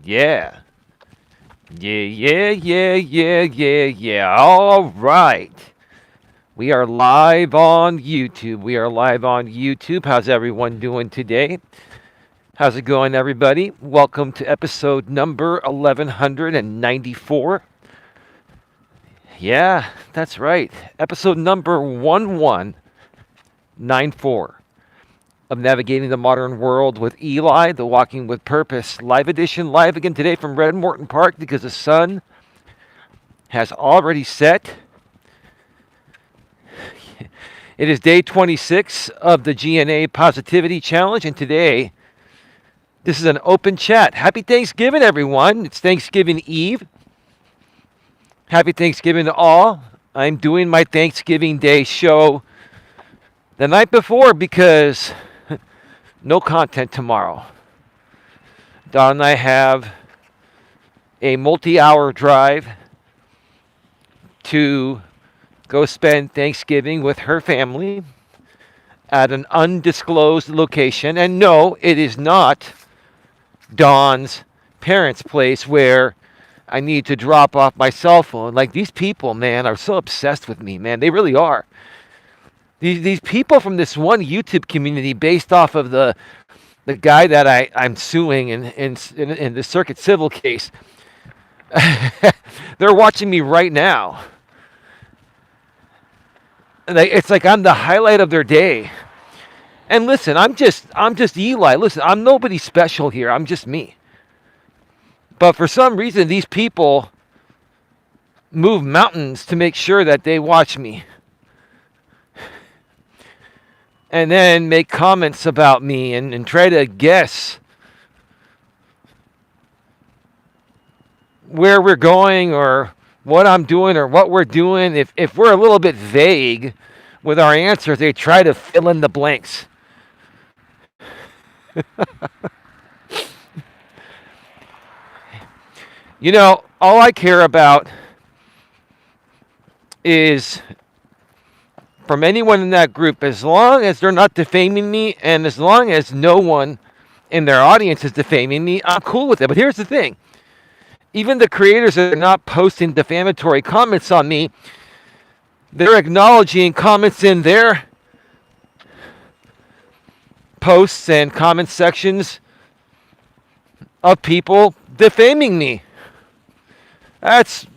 Yeah. Yeah. All right. We are live on YouTube. How's everyone doing today? How's it going, everybody? Welcome to episode number 1194. Yeah, that's right. Episode number 1194 of Navigating the Modern World with Eli, the Walking with Purpose live edition. Live again today from Red Morton Park because the sun has already set. It is day 26 of the GNA Positivity Challenge, and today this is an open chat. Happy Thanksgiving, everyone. It's Thanksgiving Eve. Happy Thanksgiving to all. I'm doing my Thanksgiving Day show the night before because no content tomorrow. Don and I have a multi-hour drive to go spend Thanksgiving with her family at an undisclosed location. And no, it is not Dawn's parents' place where I need to drop off my cell phone. Like, these people, man, are so obsessed with me, man. They really are. These people from this one YouTube community based off of the guy that I'm suing in the circuit civil case, they're watching me right now. It's like I'm the highlight of their day. And listen, I'm just Eli. Listen, I'm nobody special here. I'm just me. But for some reason, these people move mountains to make sure that they watch me. And then make comments about me and try to guess where we're going or what I'm doing or what we're doing. If we're a little bit vague with our answers, they try to fill in the blanks. You know, all I care about is from anyone in that group, as long as they're not defaming me and as long as no one in their audience is defaming me, I'm cool with it. But here's the thing. Even the creators that are not posting defamatory comments on me, they're acknowledging comments in their posts and comment sections of people defaming me. That's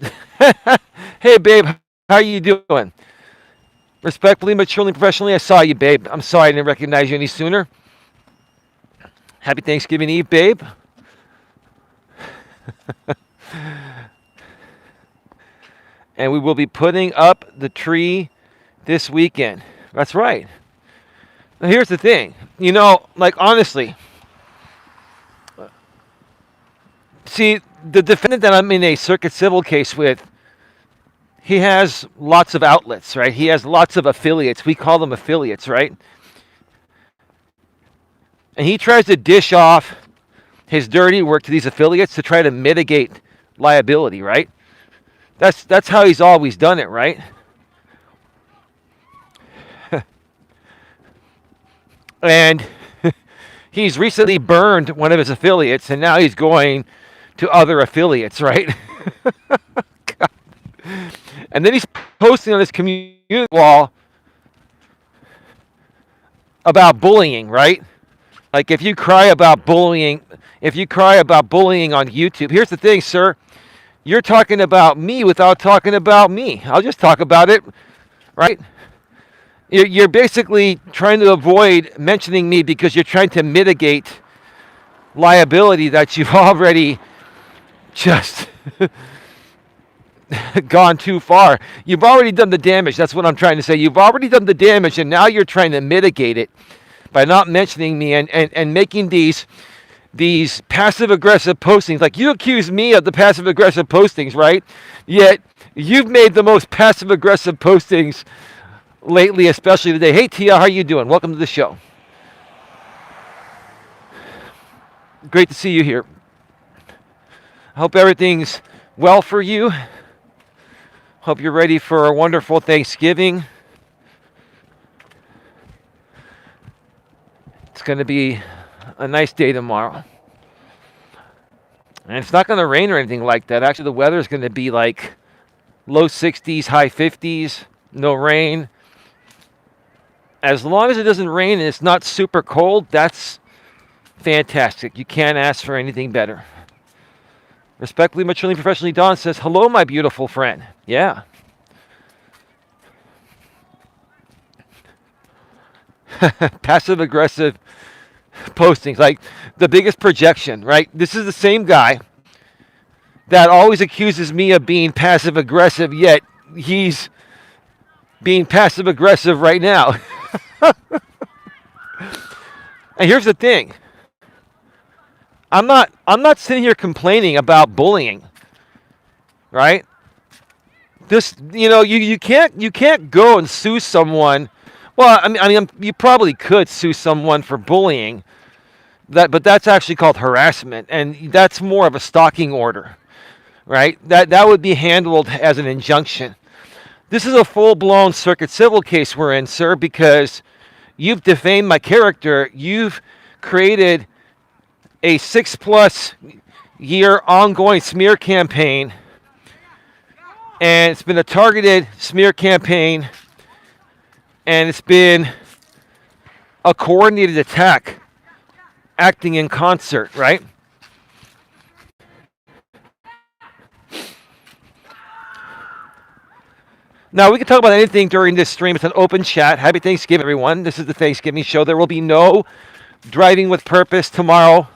hey babe, how you doing? Respectfully, maturely, professionally, I saw you, babe. I'm sorry I didn't recognize you any sooner. Happy Thanksgiving Eve, babe. And we will be putting up the tree this weekend. That's right. Now here's the thing. You know, like, honestly, see, the defendant that I'm in a circuit civil case with, he has lots of outlets, right? He has lots of affiliates. We call them affiliates, right? And he tries to dish off his dirty work to these affiliates to try to mitigate liability, right? That's how he's always done it, right? And he's recently burned one of his affiliates, and now he's going to other affiliates, right? And then he's posting on his community wall about bullying, right? Like, if you cry about bullying on YouTube, here's the thing, sir. You're talking about me without talking about me. I'll just talk about it, right? You're basically trying to avoid mentioning me because you're trying to mitigate liability that you've already just gone too far. You've already done the damage. That's what I'm trying to say. You've already done the damage, and now you're trying to mitigate it by not mentioning me and making these passive-aggressive postings. Like, you accuse me of the passive-aggressive postings, right? Yet, you've made the most passive-aggressive postings lately, especially today. Hey, Tia, how you doing? Welcome to the show. Great to see you here. I hope everything's well for you. Hope you're ready for a wonderful Thanksgiving. It's going to be a nice day tomorrow. And it's not going to rain or anything like that. Actually, the weather is going to be like low 60s, high 50s, no rain. As long as it doesn't rain and it's not super cold, that's fantastic. You can't ask for anything better. Respectfully, maturely, professionally, Don says, hello, my beautiful friend. Yeah. Passive aggressive postings, like the biggest projection, right? This is the same guy that always accuses me of being passive aggressive, yet he's being passive aggressive right now. And here's the thing. I'm not sitting here complaining about bullying. Right? This, you can't go and sue someone. Well, I mean, you probably could sue someone for bullying. But that's actually called harassment, and that's more of a stalking order, right? That would be handled as an injunction. This is a full-blown circuit civil case we're in, sir, because you've defamed my character. You've created a 6+ year ongoing smear campaign, and it's been a targeted smear campaign, and it's been a coordinated attack acting in concert, right? Now, we can talk about anything during this stream. It's an open chat. Happy Thanksgiving, everyone. This is the Thanksgiving show. There will be no driving with purpose tomorrow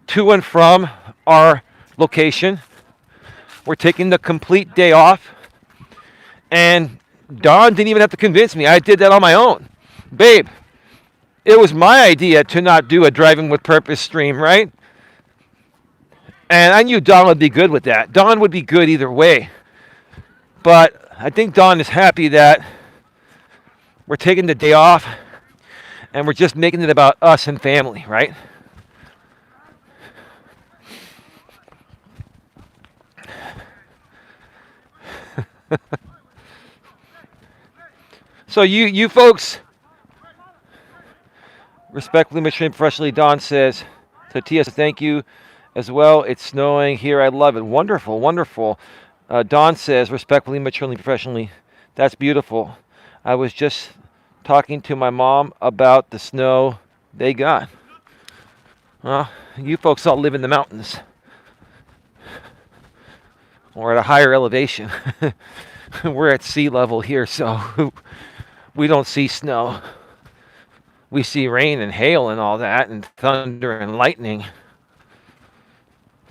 to and from our location. We're taking the complete day off. And Don didn't even have to convince me. I did that on my own. Babe, it was my idea to not do a driving with purpose stream, right? And I knew Don would be good with that. Don would be good either way. But I think Don is happy that we're taking the day off and we're just making it about us and family, right? So you folks, respectfully, maturely, professionally, Don says, to T.S., thank you as well. It's snowing here. I love it. Wonderful, wonderful. Don says, respectfully, maturely, professionally, that's beautiful. I was just talking to my mom about the snow they got. Well, you folks all live in the mountains or at a higher elevation. We're at sea level here, so we don't see snow. We see rain and hail and all that, and thunder and lightning.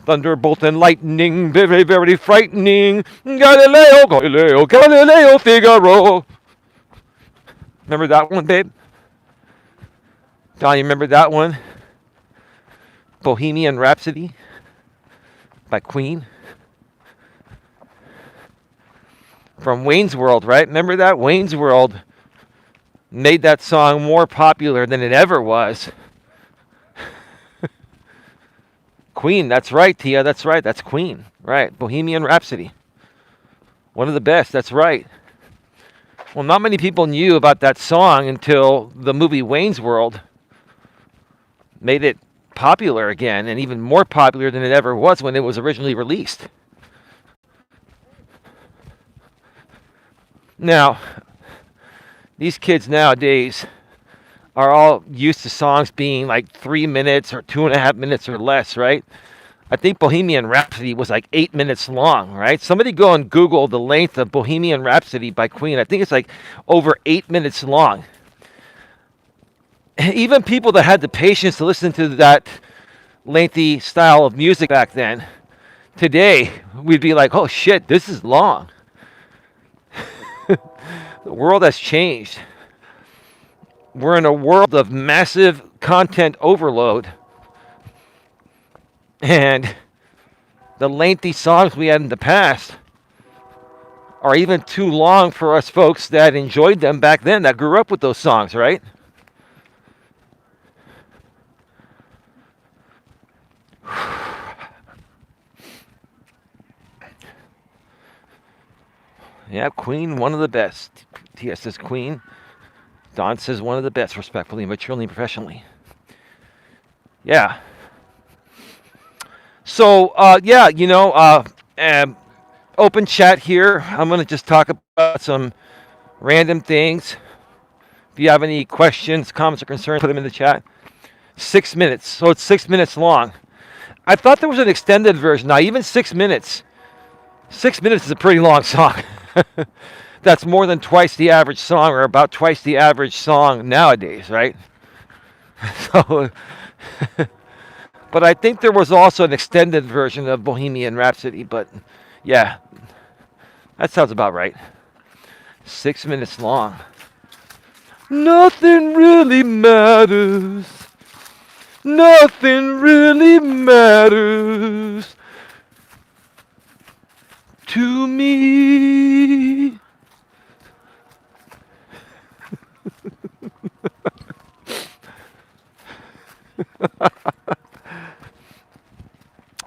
Thunderbolt and lightning, very, very frightening. Galileo, Galileo, Galileo, Figaro. Remember that one, babe? Don, you remember that one? Bohemian Rhapsody by Queen. From Wayne's World, right? Remember that? Wayne's World made that song more popular than it ever was. Queen, that's right, Tia, that's right, that's Queen. Right, Bohemian Rhapsody. One of the best, that's right. Well, not many people knew about that song until the movie Wayne's World made it popular again, and even more popular than it ever was when it was originally released. Now, these kids nowadays are all used to songs being like 3 minutes or 2.5 minutes or less, right? I think Bohemian Rhapsody was like 8 minutes long, right? Somebody go and Google the length of Bohemian Rhapsody by Queen. I think it's like over 8 minutes long. Even people that had the patience to listen to that lengthy style of music back then, today we'd be like, oh shit, this is long. The world has changed. We're in a world of massive content overload. And the lengthy songs we had in the past are even too long for us folks that enjoyed them back then, that grew up with those songs, right? Yeah, Queen, one of the best. T.S. says Queen. Don says one of the best, respectfully, maturely, and professionally. Yeah. So, um, open chat here. I'm going to just talk about some random things. If you have any questions, comments, or concerns, put them in the chat. 6 minutes. So it's 6 minutes long. I thought there was an extended version. Now, even 6 minutes. 6 minutes is a pretty long song. That's more than twice the average song, or about twice the average song nowadays, right? So, but I think there was also an extended version of Bohemian Rhapsody. But yeah, that sounds about right. 6 minutes long. Nothing really matters. Nothing really matters to me.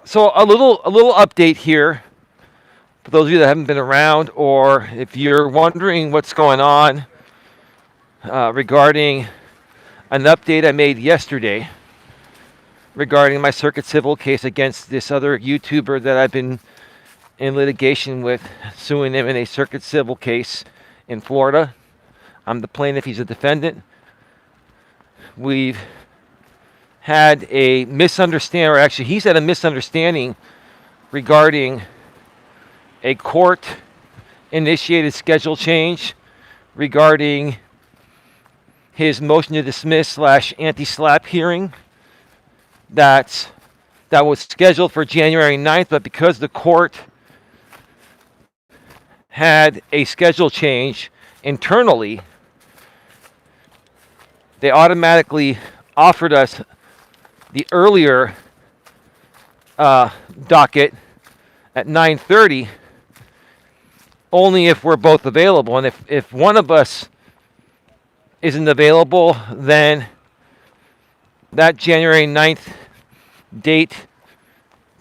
So a little update here for those of you that haven't been around, or if you're wondering what's going on regarding an update I made yesterday regarding my circuit civil case against this other YouTuber that I've been in litigation with, suing him in a circuit civil case in Florida. I'm the plaintiff, he's a defendant. We've had a misunderstanding, or actually he's had a misunderstanding regarding a court initiated schedule change regarding his motion to dismiss / anti-SLAPP hearing that was scheduled for January 9th, but because the court had a schedule change internally, they automatically offered us the earlier docket at 9:30 only if we're both available. And if one of us isn't available, then that January 9th date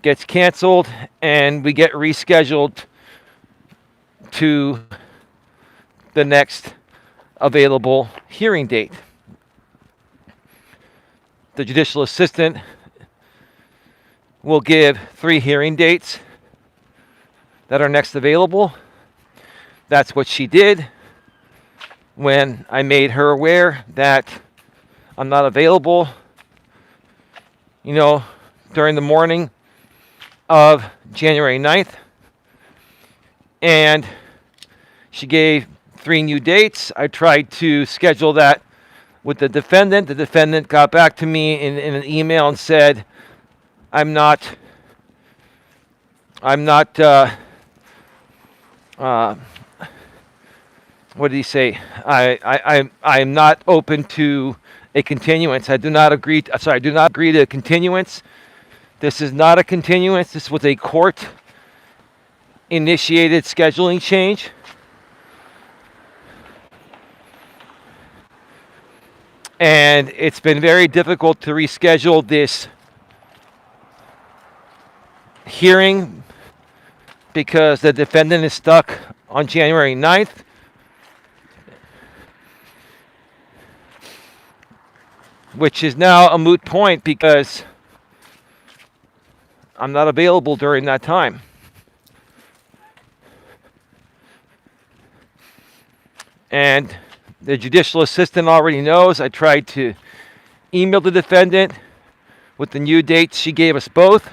gets canceled and we get rescheduled to the next available hearing date. The judicial assistant will give 3 hearing dates that are next available. That's what she did when I made her aware that I'm not available, during the morning of January 9th. And she gave 3 new dates. I tried to schedule that with the defendant. The defendant got back to me in an email and said, I'm not what did he say? I'm not open to a continuance. I do not agree to a continuance. This is not a continuance. This was a court initiated scheduling change. And it's been very difficult to reschedule this hearing because the defendant is stuck on January 9th. Which is now a moot point because I'm not available during that time. And the judicial assistant already knows. I tried to email the defendant with the new dates she gave us both.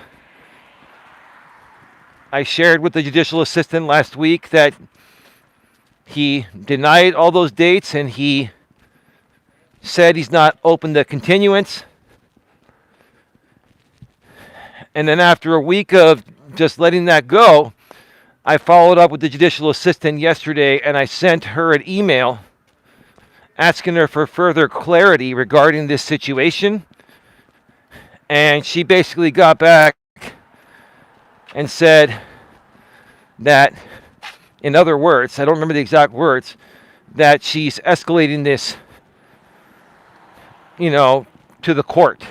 I shared with the judicial assistant last week that he denied all those dates and he said he's not open to continuance. And then after a week of just letting that go, I followed up with the judicial assistant yesterday and I sent her an email asking her for further clarity regarding this situation. And she basically got back and said that, in other words, I don't remember the exact words, that she's escalating this to the court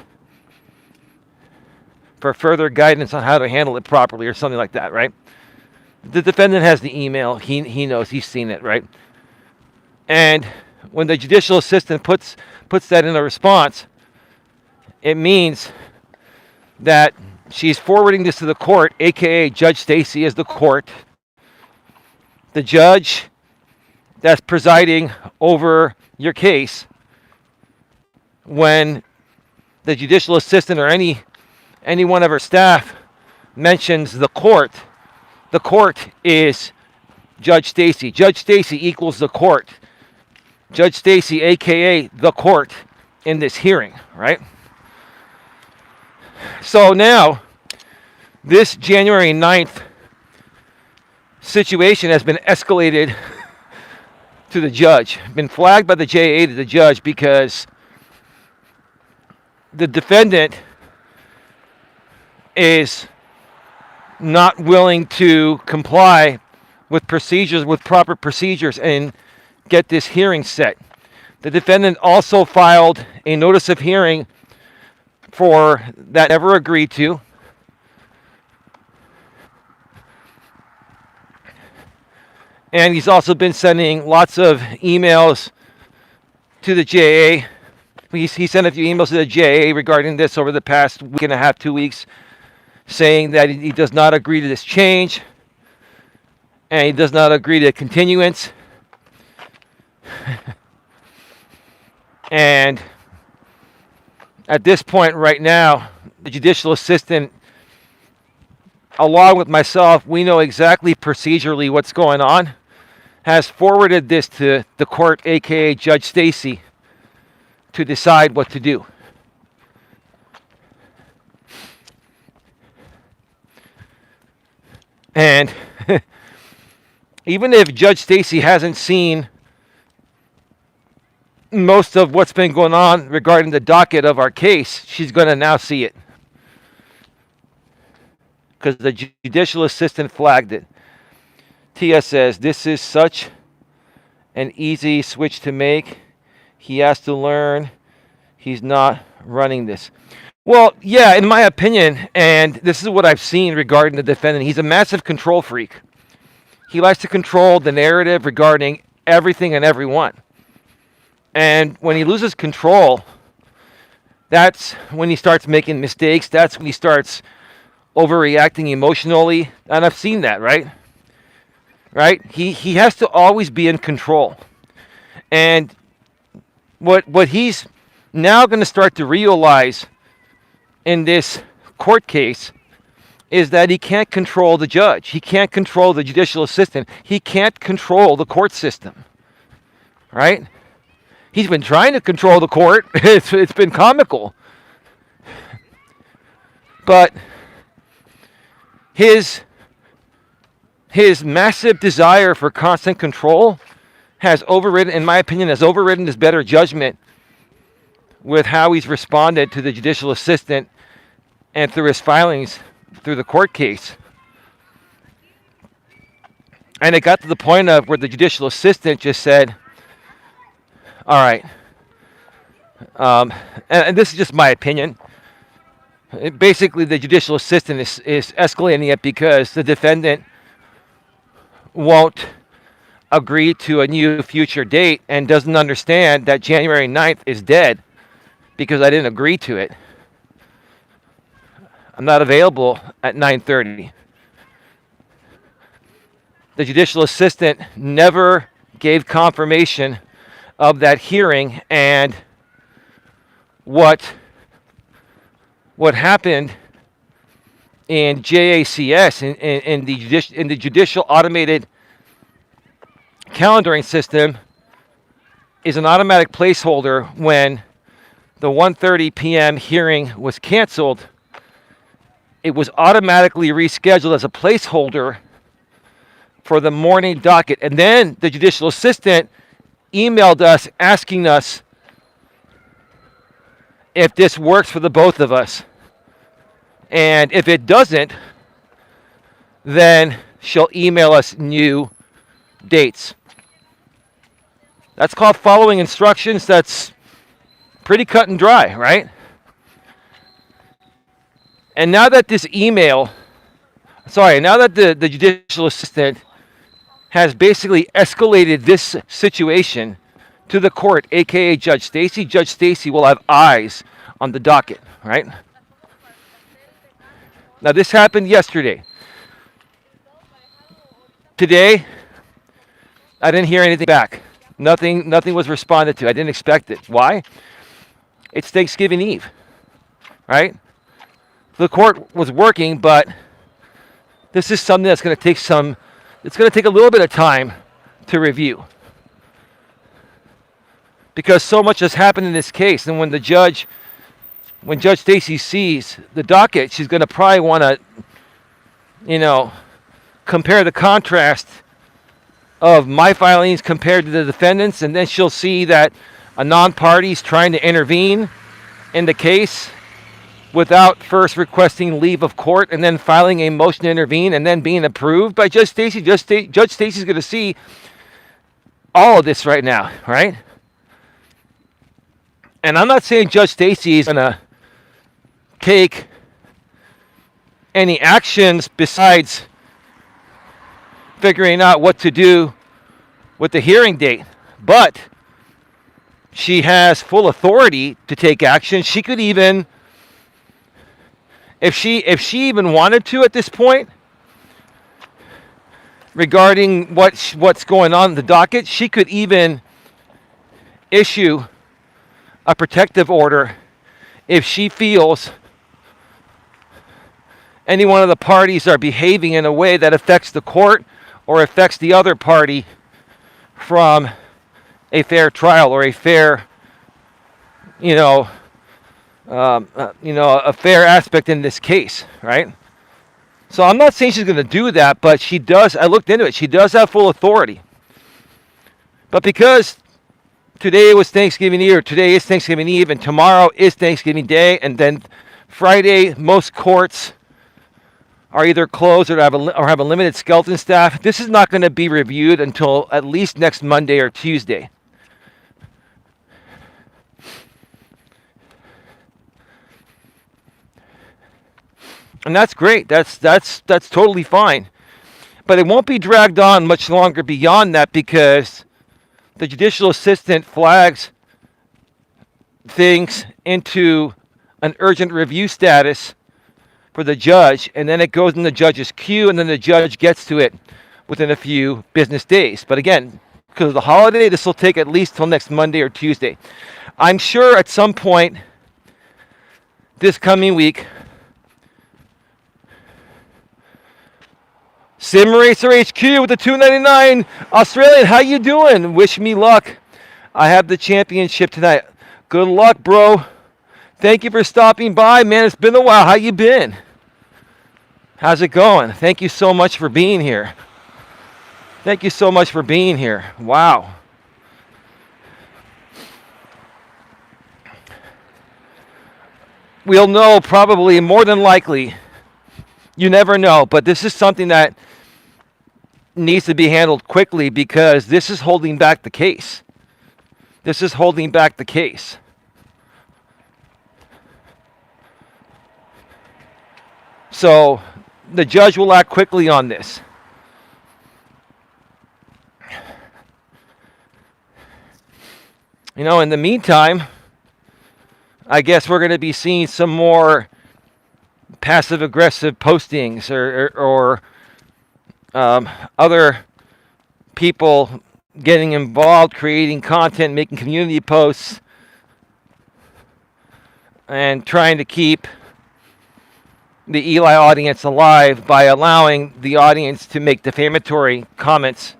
for further guidance on how to handle it properly or something like that, right? The defendant has the email. He knows. He's seen it, right? And when the judicial assistant puts that in a response, it means that she's forwarding this to the court, aka Judge Stacy is the court. The judge that's presiding over your case, when the judicial assistant or any one of her staff mentions the court is Judge Stacy. Judge Stacy equals the court. Judge Stacy, aka the court, in this hearing, right? So now, this January 9th situation has been escalated to the judge, been flagged by the GNA to the judge, because the defendant is not willing to comply with proper procedures, and get this hearing set. The defendant also filed a notice of hearing for that never agreed to. And he's also been sending lots of emails to the GNA. He sent a few emails to the GNA regarding this over the past week and a half, 2 weeks, saying that he does not agree to this change, and he does not agree to continuance. And at this point right now, the judicial assistant, along with myself, we know exactly procedurally what's going on, has forwarded this to the court, aka Judge Stacy, to decide what to do. And even if Judge Stacy hasn't seen most of what's been going on regarding the docket of our case, she's going to now see it, because the judicial assistant flagged it. Tia says, this is such an easy switch to make. He has to learn. He's not running this. Well, yeah, in my opinion, and this is what I've seen regarding the defendant, he's a massive control freak. He likes to control the narrative regarding everything and everyone. And when he loses control, that's when he starts making mistakes. That's when he starts overreacting emotionally. And I've seen that, right? Right? He has to always be in control. And what he's now going to start to realize in this court case is that he can't control the judge. He can't control the judicial assistant. He can't control the court system. Right? He's been trying to control the court. It's been comical. But his massive desire for constant control has overridden, in my opinion, his better judgment with how he's responded to the judicial assistant and through his filings through the court case. And it got to the point of where the judicial assistant just said, all right, and this is just my opinion. Basically, the judicial assistant is escalating it because the defendant won't agree to a new future date and doesn't understand that January 9th is dead because I didn't agree to it. I'm not available at 9:30. The judicial assistant never gave confirmation of that hearing, and what happened in JACS in the judicial automated calendaring system is an automatic placeholder. When the 1:30 p.m. hearing was canceled, it was automatically rescheduled as a placeholder for the morning docket, and then the judicial assistant emailed us asking us if this works for the both of us. And if it doesn't, then she'll email us new dates. That's called following instructions. That's pretty cut and dry, right? And now that the judicial assistant has basically escalated this situation to the court, aka Judge Stacy will have eyes on the docket, right? Now, this happened yesterday. Today, I didn't hear anything back. Nothing was responded to. I didn't expect it. Why? It's Thanksgiving Eve, right? The court was working, but this is something that's going to take it's going to take a little bit of time to review. Because so much has happened in this case, and when Judge Stacy sees the docket, she's going to probably want to, compare the contrast of my filings compared to the defendants, and then she'll see that a non-party is trying to intervene in the case without first requesting leave of court and then filing a motion to intervene and then being approved by Judge Stacy. Judge Stacy's going to see all of this right now, right? And I'm not saying Judge Stacy is going to take any actions besides figuring out what to do with the hearing date, but she has full authority to take action. She could even, if she even wanted to at this point, regarding what's going on in the docket, she could even issue a protective order if she feels any one of the parties are behaving in a way that affects the court or affects the other party from a fair trial or a fair, a fair aspect in this case, right? So I'm not saying she's going to do that, but she does. I looked into it. She does have full authority. But because today was Thanksgiving Eve, or today is Thanksgiving Eve, and tomorrow is Thanksgiving Day, and then Friday, most courts are either closed or have a limited skeleton staff. This is not going to be reviewed until at least next Monday or Tuesday. And that's great. That's totally fine. But it won't be dragged on much longer beyond that, because the judicial assistant flags things into an urgent review status for the judge, and then it goes in the judge's queue, and then the judge gets to it within a few business days. But again, because of the holiday, this will take at least till next Monday or Tuesday. I'm sure at some point this coming week, Sim Racer HQ with the $2.99 Australian. How you doing? Wish me luck. I have the championship tonight. Good luck, bro. Thank you for stopping by, man. It's been a while. How you been? How's it going? Thank you so much for being here. Thank you so much for being here. Wow. We'll know probably, more than likely. You never know, but this is something that needs to be handled quickly, because this is holding back the case. This is holding back the case. So the judge will act quickly on this. In the meantime, I guess we're going to be seeing some more passive-aggressive postings or other people getting involved, creating content, making community posts, and trying to keep the Eli audience alive by allowing the audience to make defamatory comments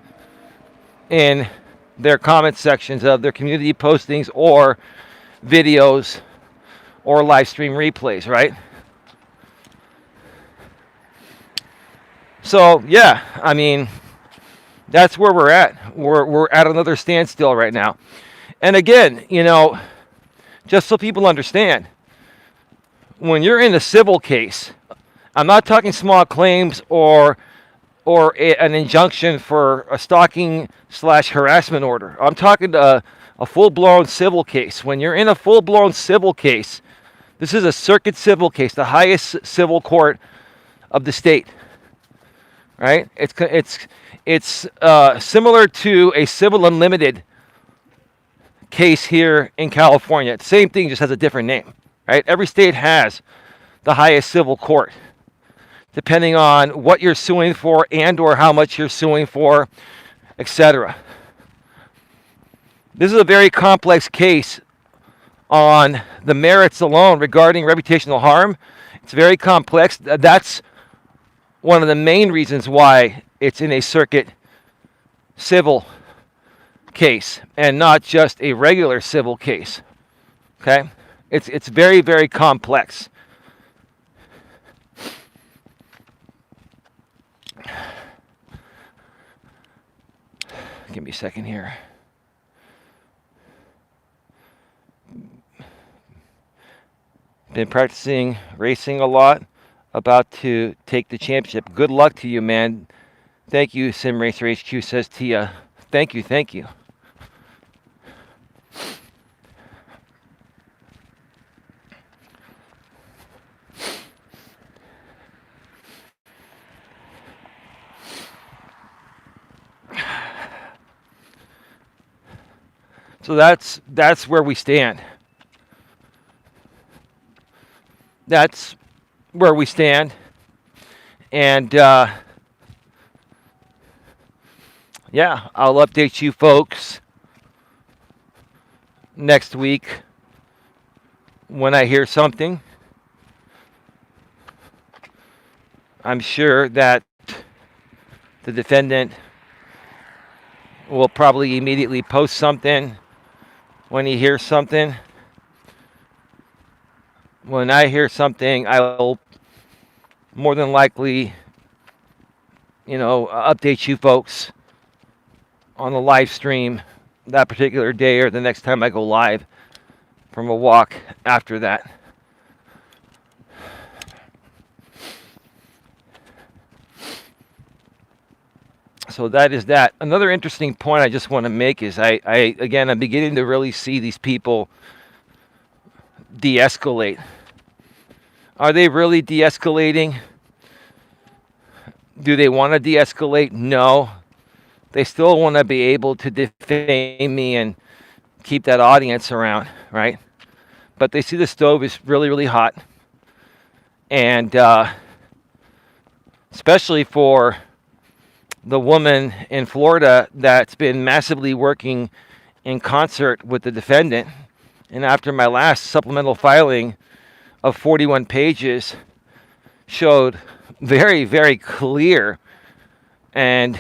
in their comment sections of their community postings or videos or live stream replays, right? So, yeah, I mean, that's where we're at. We're at another standstill right now. And again, just so people understand, when you're in a civil case, I'm not talking small claims or an injunction for a stalking/harassment order. I'm talking a full-blown civil case. When you're in a full-blown civil case, this is a circuit civil case, the highest civil court of the state. Right? It's similar to a civil unlimited case here in California. Same thing, just has a different name. Right? Every state has the highest civil court. depending on what you're suing for and or how much you're suing for, etc. This is a very complex case on the merits alone regarding reputational harm. It's very complex. That's one of the main reasons why it's in a circuit civil case and not just a regular civil case. Okay? It's very, very complex. Give me a second here. Been practicing racing a lot. About to take the championship. Good luck to you, man. Thank you, Sim Racer HQ, says Tia. Thank you, thank you. So that's where we stand. That's where we stand. And yeah, I'll update you folks next week when I hear something. I'm sure that the defendant will probably immediately post something when he hears something. When I hear something, I will more than likely, update you folks on the live stream that particular day or the next time I go live from a walk after that. So that is that. Another interesting point I just want to make is I'm beginning to really see these people de-escalate. Are they really de-escalating? Do they want to de-escalate? No. They still want to be able to defame me and keep that audience around, right? But they see the stove is really, really hot. And especially for the woman in Florida that's been massively working in concert with the defendant. And after my last supplemental filing of 41 pages showed very, very clear and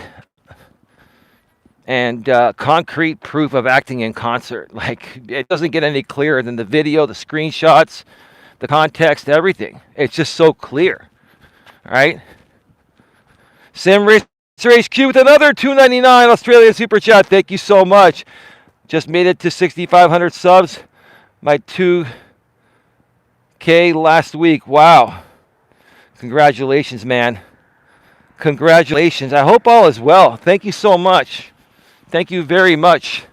concrete proof of acting in concert. Like, it doesn't get any clearer than the video, the screenshots, the context, everything. It's just so clear, right? Sim Racer HQ with another $2.99 Australian Super Chat. Thank you so much. Just made it to 6,500 subs. My 2K last week. Wow. Congratulations, man. Congratulations. I hope all is well. Thank you so much. Thank you very much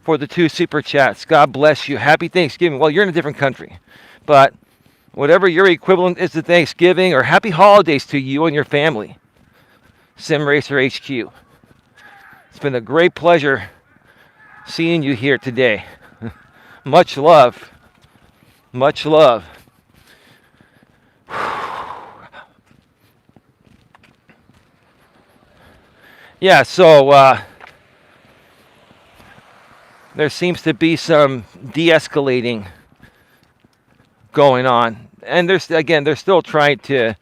for the 2 Super Chats. God bless you. Happy Thanksgiving. Well, you're in a different country. But whatever your equivalent is to Thanksgiving, or happy holidays to you and your family. Sim Racer HQ. It's been a great pleasure seeing you here today. Much love. Much love. Yeah, so there seems to be some de-escalating going on. And they're still trying to,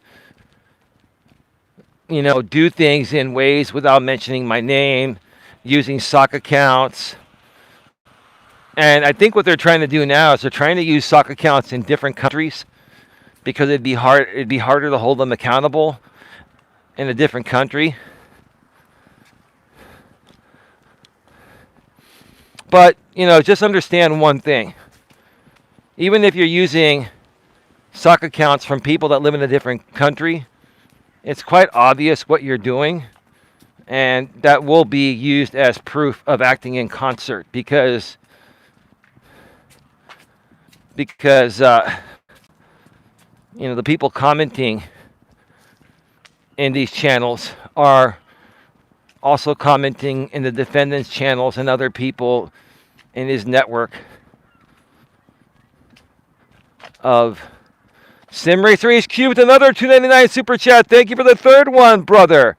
do things in ways without mentioning my name, using sock accounts. And I think what they're trying to do now is they're trying to use sock accounts in different countries because it'd be harder to hold them accountable in a different country. But, just understand one thing. Even if you're using sock accounts from people that live in a different country, it's quite obvious what you're doing. And that will be used as proof of acting in concert because the people commenting in these channels are also commenting in the defendant's channels and other people in his network of SimRacer HQ with another $2.99 super chat. Thank you for the third one, brother.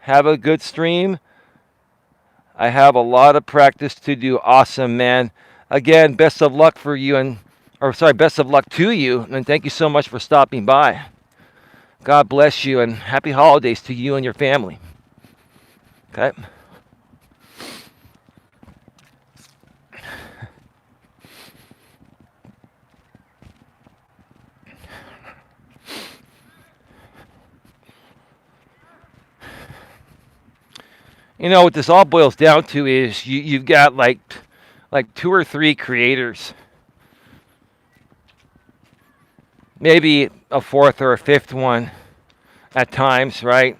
Have a good stream. I have a lot of practice to do. Awesome, man. Again, best of luck for you best of luck to you, and thank you so much for stopping by. God bless you, and happy holidays to you and your family. Okay? You know what this all boils down to is you've got like 2 or 3 creators, maybe a 4th or a 5th one at times, right?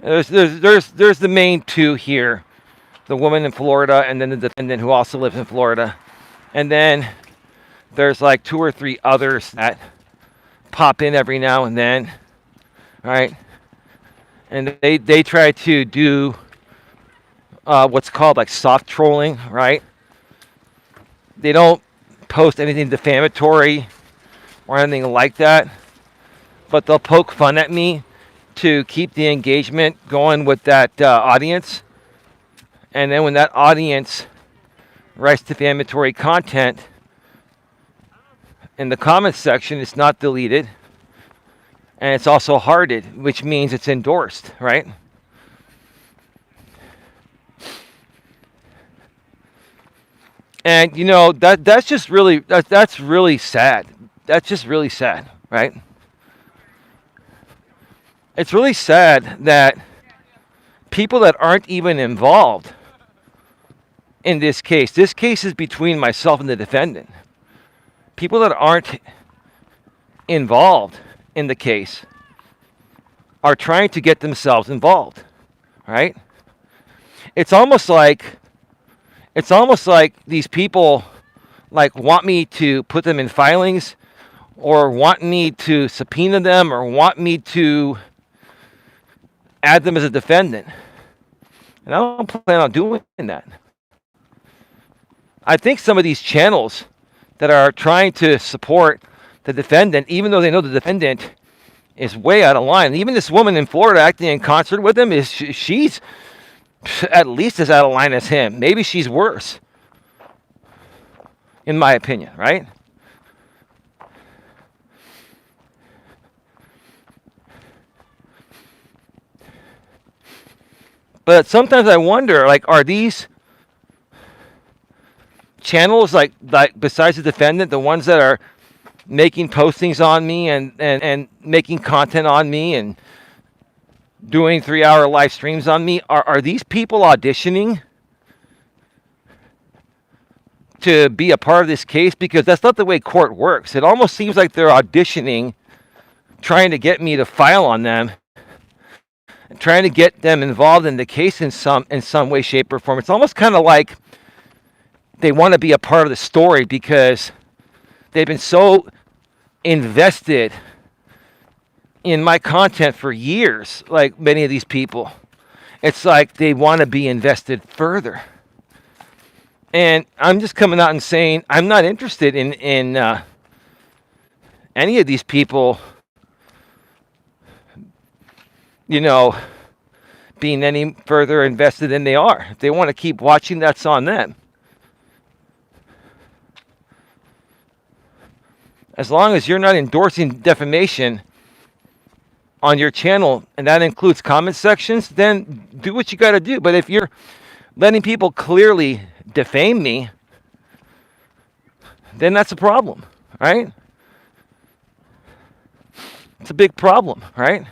There's the main 2 here, the woman in Florida and then the defendant who also lives in Florida, and then there's like 2 or 3 others that pop in every now and then, right? And they try to do what's called like soft trolling, right? They don't post anything defamatory or anything like that, but they'll poke fun at me to keep the engagement going with that audience. And then when that audience writes defamatory content in the comments section, it's not deleted. And it's also hearted, which means it's endorsed, right? And you know that's just really that's really sad. That's just really sad, right? It's really sad that people that aren't even involved in this case is between myself and the defendant. People that aren't involved in the case are trying to get themselves involved, right? It's almost like these people like want me to put them in filings or want me to subpoena them or want me to add them as a defendant. And I don't plan on doing that. I think some of these channels that are trying to support the defendant, even though they know the defendant is way out of line. Even this woman in Florida acting in concert with him, she's at least as out of line as him. Maybe she's worse, in my opinion, right? But sometimes I wonder, like, are these channels, like besides the defendant, the ones that are making postings on me and making content on me and doing 3-hour live streams on me, are these people auditioning to be a part of this case? Because that's not the way court works. It almost seems like they're auditioning, trying to get me to file on them, and trying to get them involved in the case in some way, shape, or form. It's almost kind of like they want to be a part of the story because they've been so invested in my content for years, like many of these people. It's like they want to be invested further. And I'm just coming out and saying I'm not interested in any of these people, being any further invested than they are. If they want to keep watching, that's on them. As long as you're not endorsing defamation on your channel, and that includes comment sections, then do what you got to do. But if you're letting people clearly defame me, then that's a problem, right? It's a big problem, right?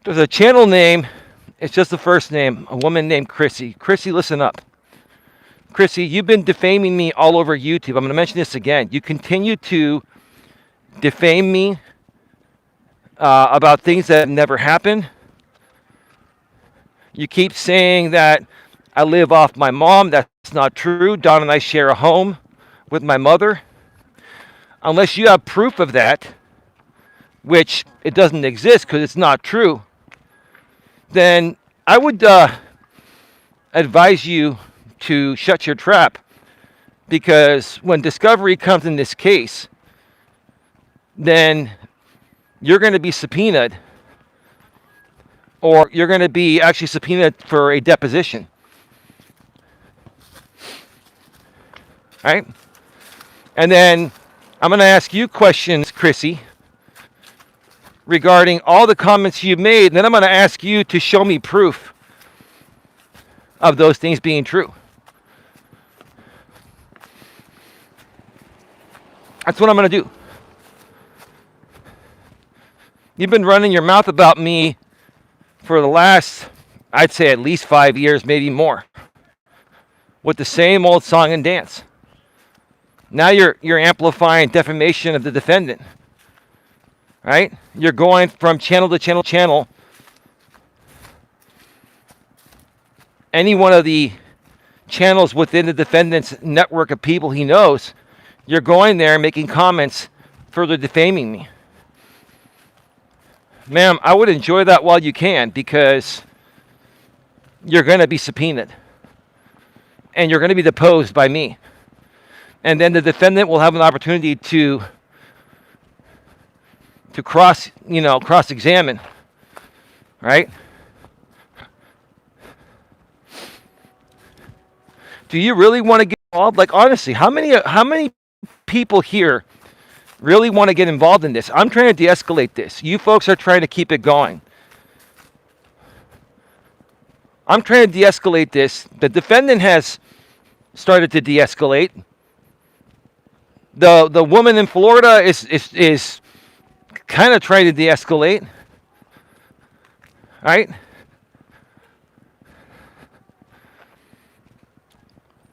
There's a channel name. It's just the first name. A woman named Chrissy. Chrissy, listen up. Chrissy, you've been defaming me all over YouTube. I'm going to mention this again. You continue to defame me about things that never happened. You keep saying that I live off my mom. That's not true. Don and I share a home with my mother. Unless you have proof of that, which it doesn't exist because it's not true, then I would advise you to shut your trap, because when discovery comes in this case, then you're going to be subpoenaed, or you're going to be actually subpoenaed for a deposition. All right? And then I'm going to ask you questions, Chrissy, regarding all the comments you made, and then I'm going to ask you to show me proof of those things being true. That's what I'm going to do. You've been running your mouth about me for the last, I'd say at least 5 years, maybe more, with the same old song and dance. Now you're amplifying defamation of the defendant, right? You're going from channel to channel. Any one of the channels within the defendant's network of people he knows, you're going there making comments further defaming me. Ma'am, I would enjoy that while you can, because you're going to be subpoenaed. And you're going to be deposed by me. And then the defendant will have an opportunity to cross-examine, right? Do you really want to get involved? Like, honestly, how many people here really want to get involved in this? I'm trying to de-escalate this. You folks are trying to keep it going. I'm trying to de-escalate this. The defendant has started to de-escalate. The woman in Florida is kind of trying to de-escalate, right?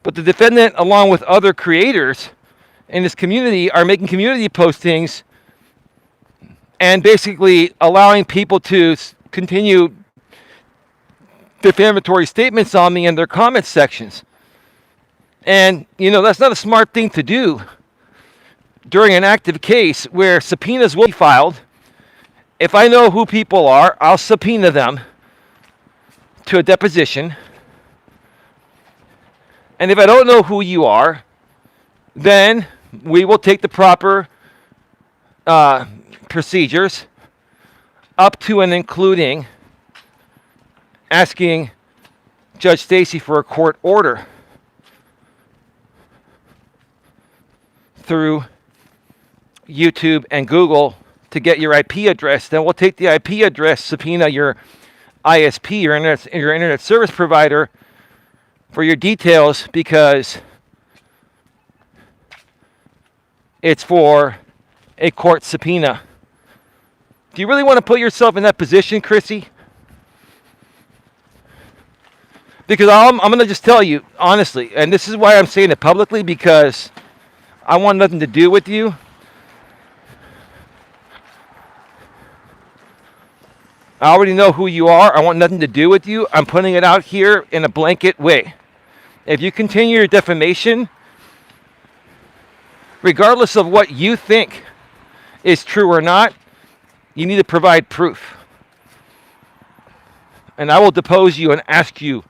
But the defendant, along with other creators in this community, are making community postings and basically allowing people to continue defamatory statements on me in their comment sections. And, that's not a smart thing to do during an active case where subpoenas will be filed. If I know who people are, I'll subpoena them to a deposition. And if I don't know who you are, then we will take the proper procedures up to and including asking Judge Stacy for a court order through YouTube and Google to get your IP address. Then we'll take the IP address, subpoena your ISP, your internet service provider, for your details, because it's for a court subpoena. Do you really want to put yourself in that position, Chrissy? Because I'm going to just tell you, honestly, and this is why I'm saying it publicly, because I want nothing to do with you. I already know who you are. I want nothing to do with you. I'm putting it out here in a blanket way. If you continue your defamation, regardless of what you think is true or not, you need to provide proof. And I will depose you and ask you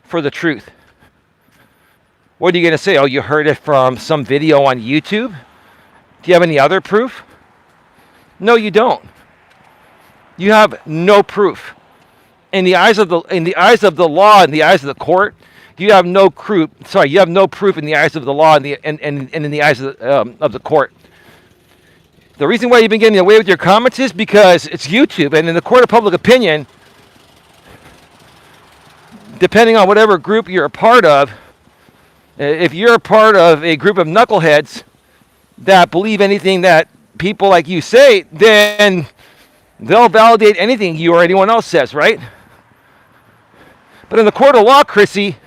for the truth. What are you going to say? Oh, you heard it from some video on YouTube? Do you have any other proof? No, you don't. You have no proof. In the eyes of the law, in the eyes of the court, you have no proof. Sorry, you have no proof in the eyes of the law and in the eyes of the court. The reason why you've been getting away with your comments is because it's YouTube, and in the court of public opinion, depending on whatever group you're a part of, if you're a part of a group of knuckleheads that believe anything that people like you say, then they'll validate anything you or anyone else says, right? But in the court of law, Chrissy,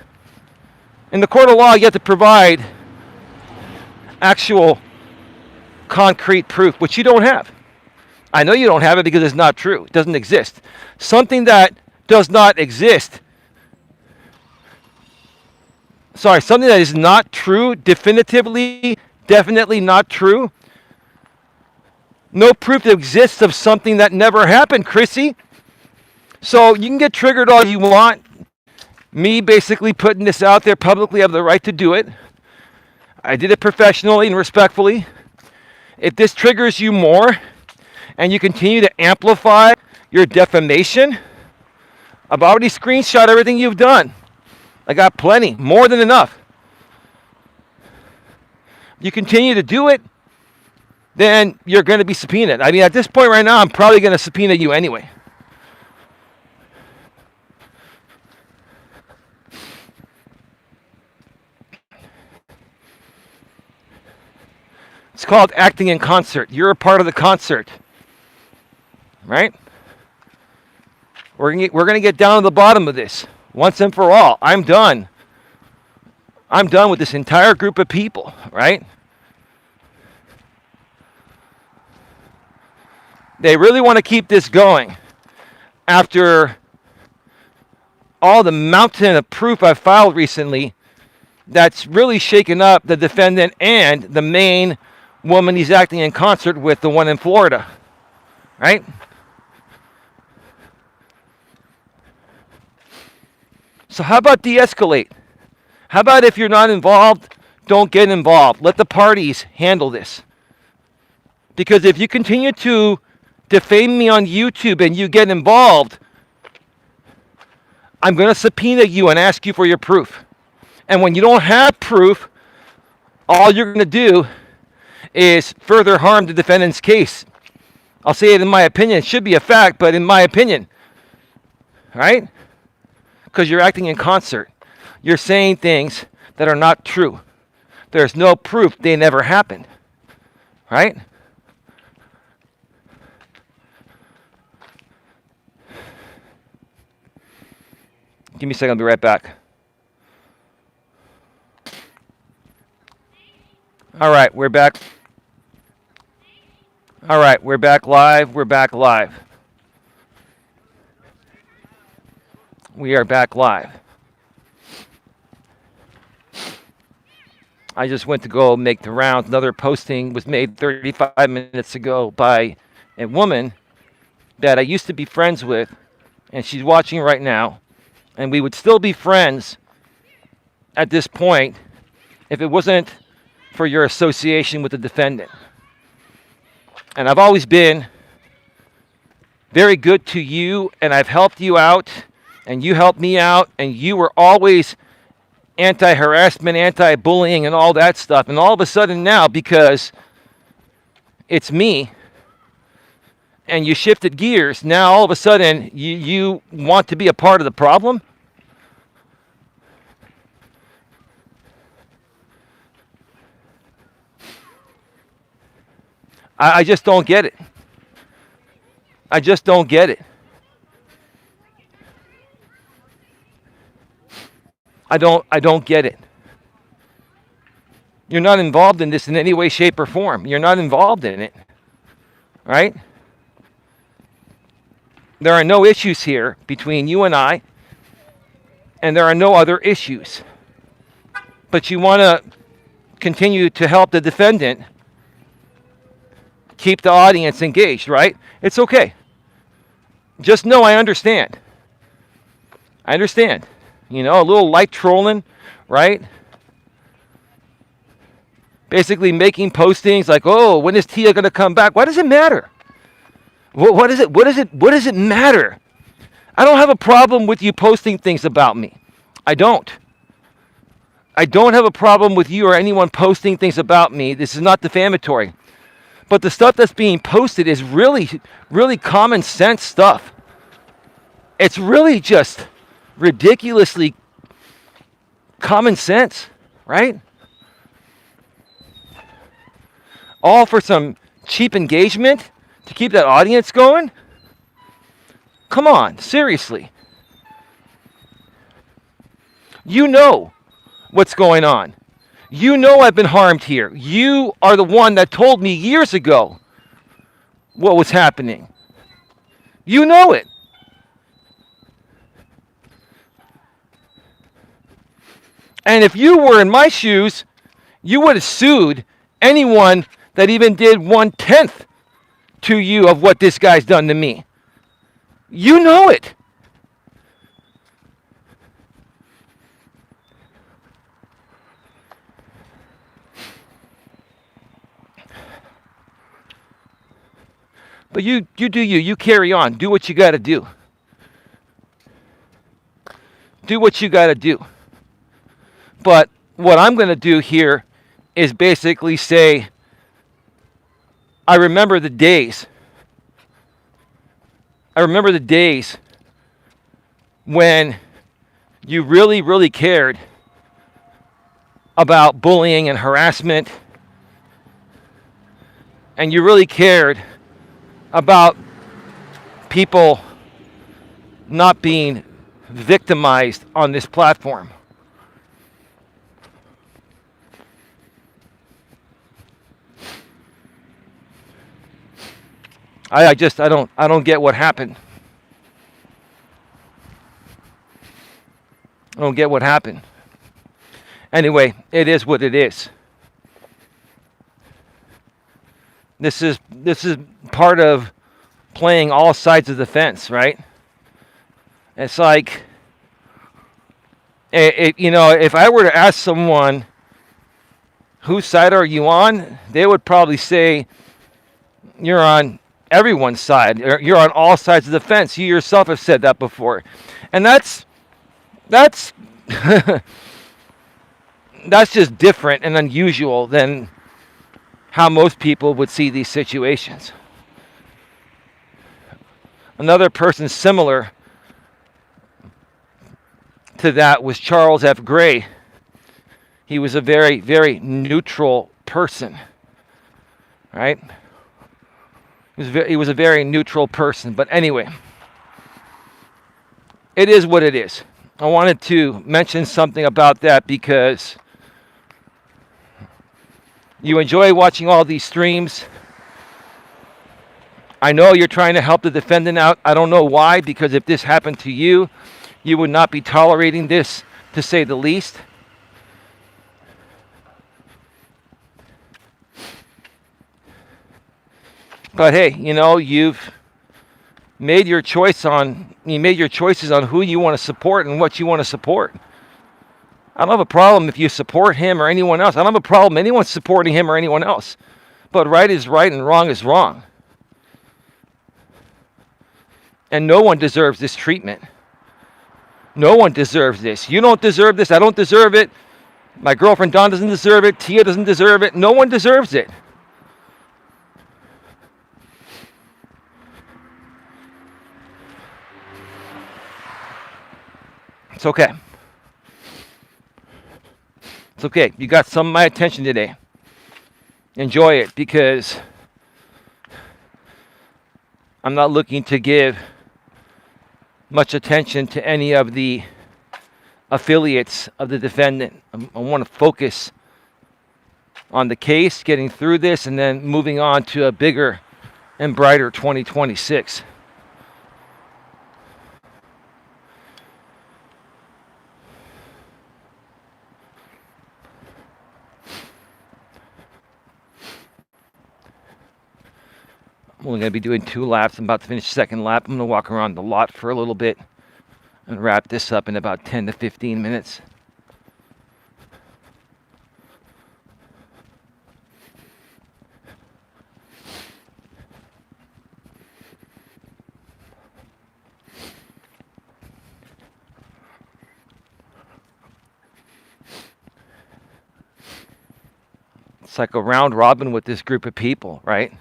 in the court of law, you have to provide actual concrete proof, which you don't have. I know you don't have it because it's not true. It doesn't exist. Something that does not exist, something that is not true, definitely not true. No proof that exists of something that never happened, Chrissy. So you can get triggered all you want. Me basically putting this out there publicly, I have the right to do it. I did it professionally and respectfully. If this triggers you more and you continue to amplify your defamation, I've already screenshot everything you've done. I got plenty, more than enough. You continue to do it, then you're going to be subpoenaed. I mean, at this point right now, I'm probably going to subpoena you anyway. It's called acting in concert. You're a part of the concert, right? We're going to get down to the bottom of this once and for all. I'm done. I'm done with this entire group of people, right? They really want to keep this going after all the mountain of proof I've filed recently that's really shaken up the defendant and the main woman he's acting in concert with, the one in Florida, right? So how about de-escalate? How about if you're not involved, don't get involved. Let the parties handle this. Because if you continue to defame me on YouTube and you get involved, I'm going to subpoena you and ask you for your proof. And when you don't have proof, all you're going to do is further harm the defendant's case. I'll say it in my opinion. It should be a fact, but in my opinion, right? Because you're acting in concert. You're saying things that are not true. There's no proof they never happened, right? Give me a second, I'll be right back. All right, we're back. All right, we're back live. We're back live. We are back live. I just went to go make the rounds. Another posting was made 35 minutes ago by a woman that I used to be friends with, and she's watching right now. And we would still be friends at this point if it wasn't for your association with the defendant. And I've always been very good to you, and I've helped you out, and you helped me out, and you were always anti-harassment, anti-bullying, and all that stuff. And all of a sudden now, because it's me, and you shifted gears, now all of a sudden you want to be a part of the problem? I just don't get it. I just don't get it. I don't get it. You're not involved in this in any way, shape, or form. You're not involved in it, right? There are no issues here between you and I, and there are no other issues. But you want to continue to help the defendant keep the audience engaged, right? It's okay. Just know I understand. I understand. You know, a little light trolling, right? Basically making postings like, "Oh, when is Tia going to come back?" Why does it matter? What is it? What does it matter? I don't have a problem with you posting things about me. I don't. I don't have a problem with you or anyone posting things about me. This is not defamatory. But the stuff that's being posted is really, really common sense stuff. It's really just ridiculously common sense, right? All for some cheap engagement to keep that audience going? Come on, seriously. You know what's going on. You know I've been harmed here. You are the one that told me years ago what was happening. You know it. And if you were in my shoes, you would have sued anyone that even did 1/10 to you of what this guy's done to me. You know it. But you do you. You carry on. Do what you got to do. Do what you got to do. But what I'm going to do here is basically say, I remember the days. I remember the days when you really, really cared about bullying and harassment, and you really cared about people not being victimized on this platform. I don't get what happened. I don't get what happened. Anyway, it is what it is. This is part of playing all sides of the fence, right? It's like, if I were to ask someone, whose side are you on? They would probably say, you're on everyone's side. You're on all sides of the fence. You yourself have said that before. And that's that's just different and unusual than how most people would see these situations. Another person similar to that was Charles F. Gray. He was a very, neutral person, right? He was a very neutral person. But anyway, it is what it is. I wanted to mention something about that because you enjoy watching all these streams. I know you're trying to help the defendant out. I don't know why, because if this happened to you, you would not be tolerating this, to say the least. But hey, you've made your choices on who you want to support and what you want to support. I don't have a problem if you support him or anyone else. I don't have a problem anyone supporting him or anyone else. But right is right and wrong is wrong. And no one deserves this treatment. No one deserves this. You don't deserve this. I don't deserve it. My girlfriend Dawn doesn't deserve it. Tia doesn't deserve it. No one deserves it. It's okay. It's okay. You got some of my attention today. Enjoy it, because I'm not looking to give much attention to any of the affiliates of the defendant. I want to focus on the case, getting through this, and then moving on to a bigger and brighter 2026. I'm only going to be doing 2 laps. I'm about to finish the second lap. I'm going to walk around the lot for a little bit and wrap this up in about 10 to 15 minutes. It's like a round robin with this group of people, right?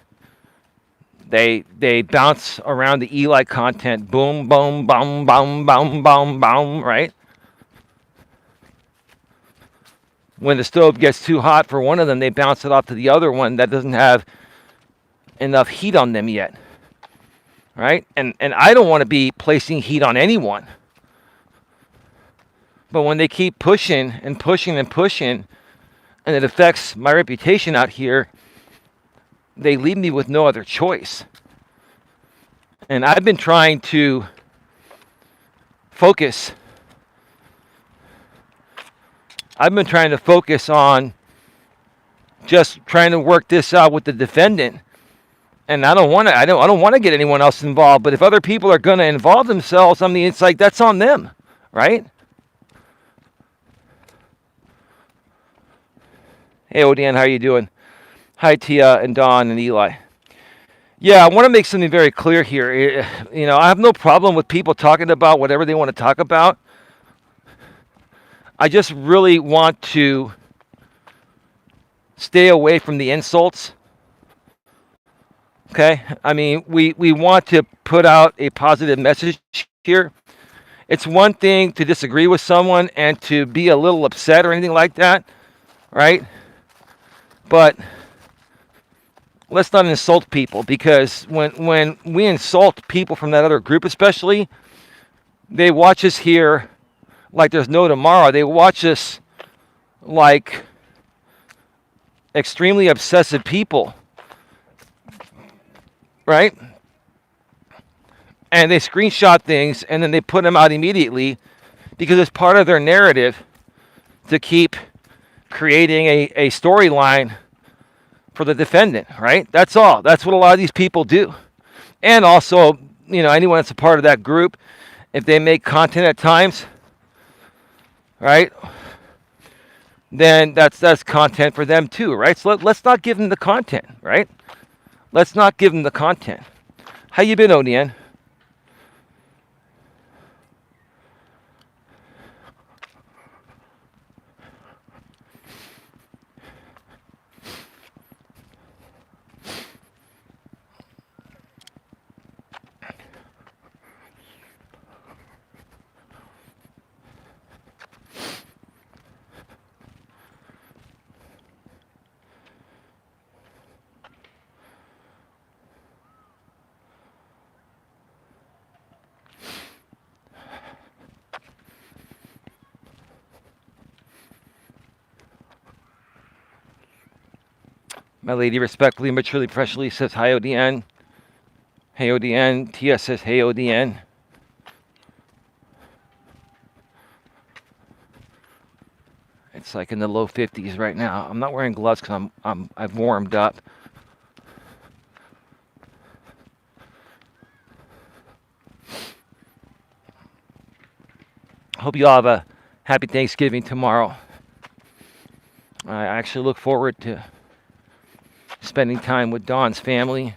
They bounce around the Eli content, boom, boom, boom, boom, boom, boom, boom, right? When the stove gets too hot for one of them, they bounce it off to the other one that doesn't have enough heat on them yet, right? And I don't want to be placing heat on anyone. But when they keep pushing and pushing and pushing, and it affects my reputation out here, they leave me with no other choice. And I've been trying to focus. I've been trying to focus on just trying to work this out with the defendant. And I don't want to get anyone else involved. But if other people are going to involve themselves, I mean, it's like that's on them, right? Hey, Odan, how are you doing? Hi, Tia and Dawn and Eli. Yeah, I want to make something very clear here. I have no problem with people talking about whatever they want to talk about. I just really want to stay away from the insults. Okay? I mean, we want to put out a positive message here. It's one thing to disagree with someone and to be a little upset or anything like that, right? But let's not insult people, because when we insult people from that other group especially, they watch us here like there's no tomorrow. They watch us like extremely obsessive people, right? And they screenshot things and then they put them out immediately because it's part of their narrative to keep creating a storyline for the defendant, right? That's all. That's what a lot of these people do. And also, anyone that's a part of that group, if they make content at times, right, then that's content for them too, right? So let's not give them the content, right? Let's not give them the content. How you been, Odien? My lady respectfully, maturely, professionally says hi, ODN. Hey, ODN. Tia says hey, ODN. It's like in the low 50s right now. I'm not wearing gloves because I've warmed up. Hope you all have a happy Thanksgiving tomorrow. I actually look forward to spending time with Dawn's family.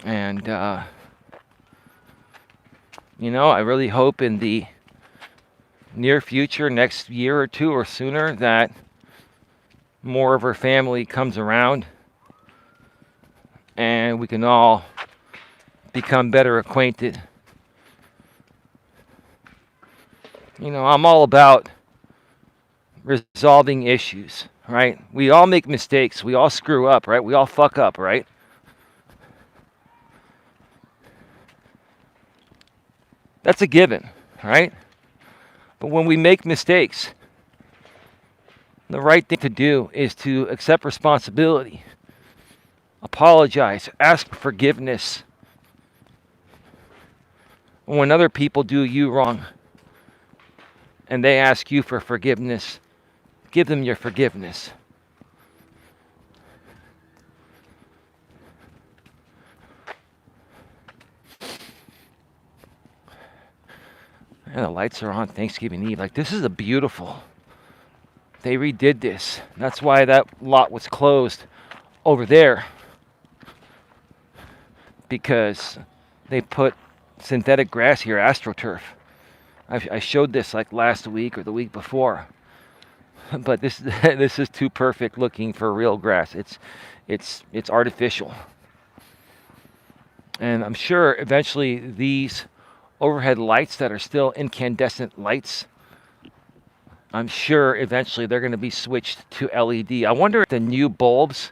And, I really hope in the near future, next year or two or sooner, that more of her family comes around and we can all become better acquainted. I'm all about resolving issues, right? We all make mistakes. We all screw up, right? We all fuck up, right? That's a given, right? But when we make mistakes, the right thing to do is to accept responsibility, apologize, ask for forgiveness. When other people do you wrong and they ask you for forgiveness, give them your forgiveness. And the lights are on Thanksgiving Eve. Like, this is a beautiful. They redid this. That's why that lot was closed over there. Because they put synthetic grass here, AstroTurf. I showed this like last week or the week before. But this is too perfect looking for real grass. It's artificial. And I'm sure eventually these overhead lights that are still incandescent lights, I'm sure eventually they're going to be switched to LED. I wonder if the new bulbs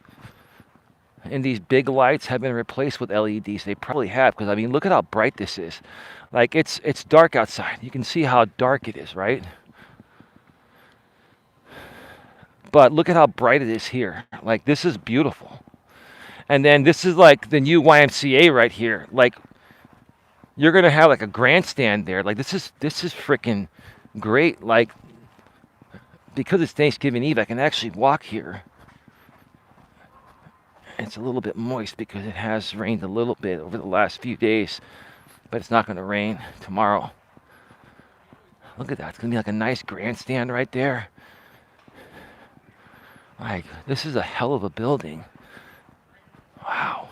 in these big lights have been replaced with LEDs. They probably have, because I mean, look at how bright this is. Like, it's dark outside. You can see how dark it is, right? But look at how bright it is here. Like, this is beautiful. And then this is like the new YMCA right here. Like, you're gonna have like a grandstand there. Like, this is freaking great. Like, because it's Thanksgiving Eve, I can actually walk here. It's a little bit moist because it has rained a little bit over the last few days, but it's not going to rain tomorrow. Look at that. It's going to be like a nice grandstand right there. Like, this is a hell of a building. Wow.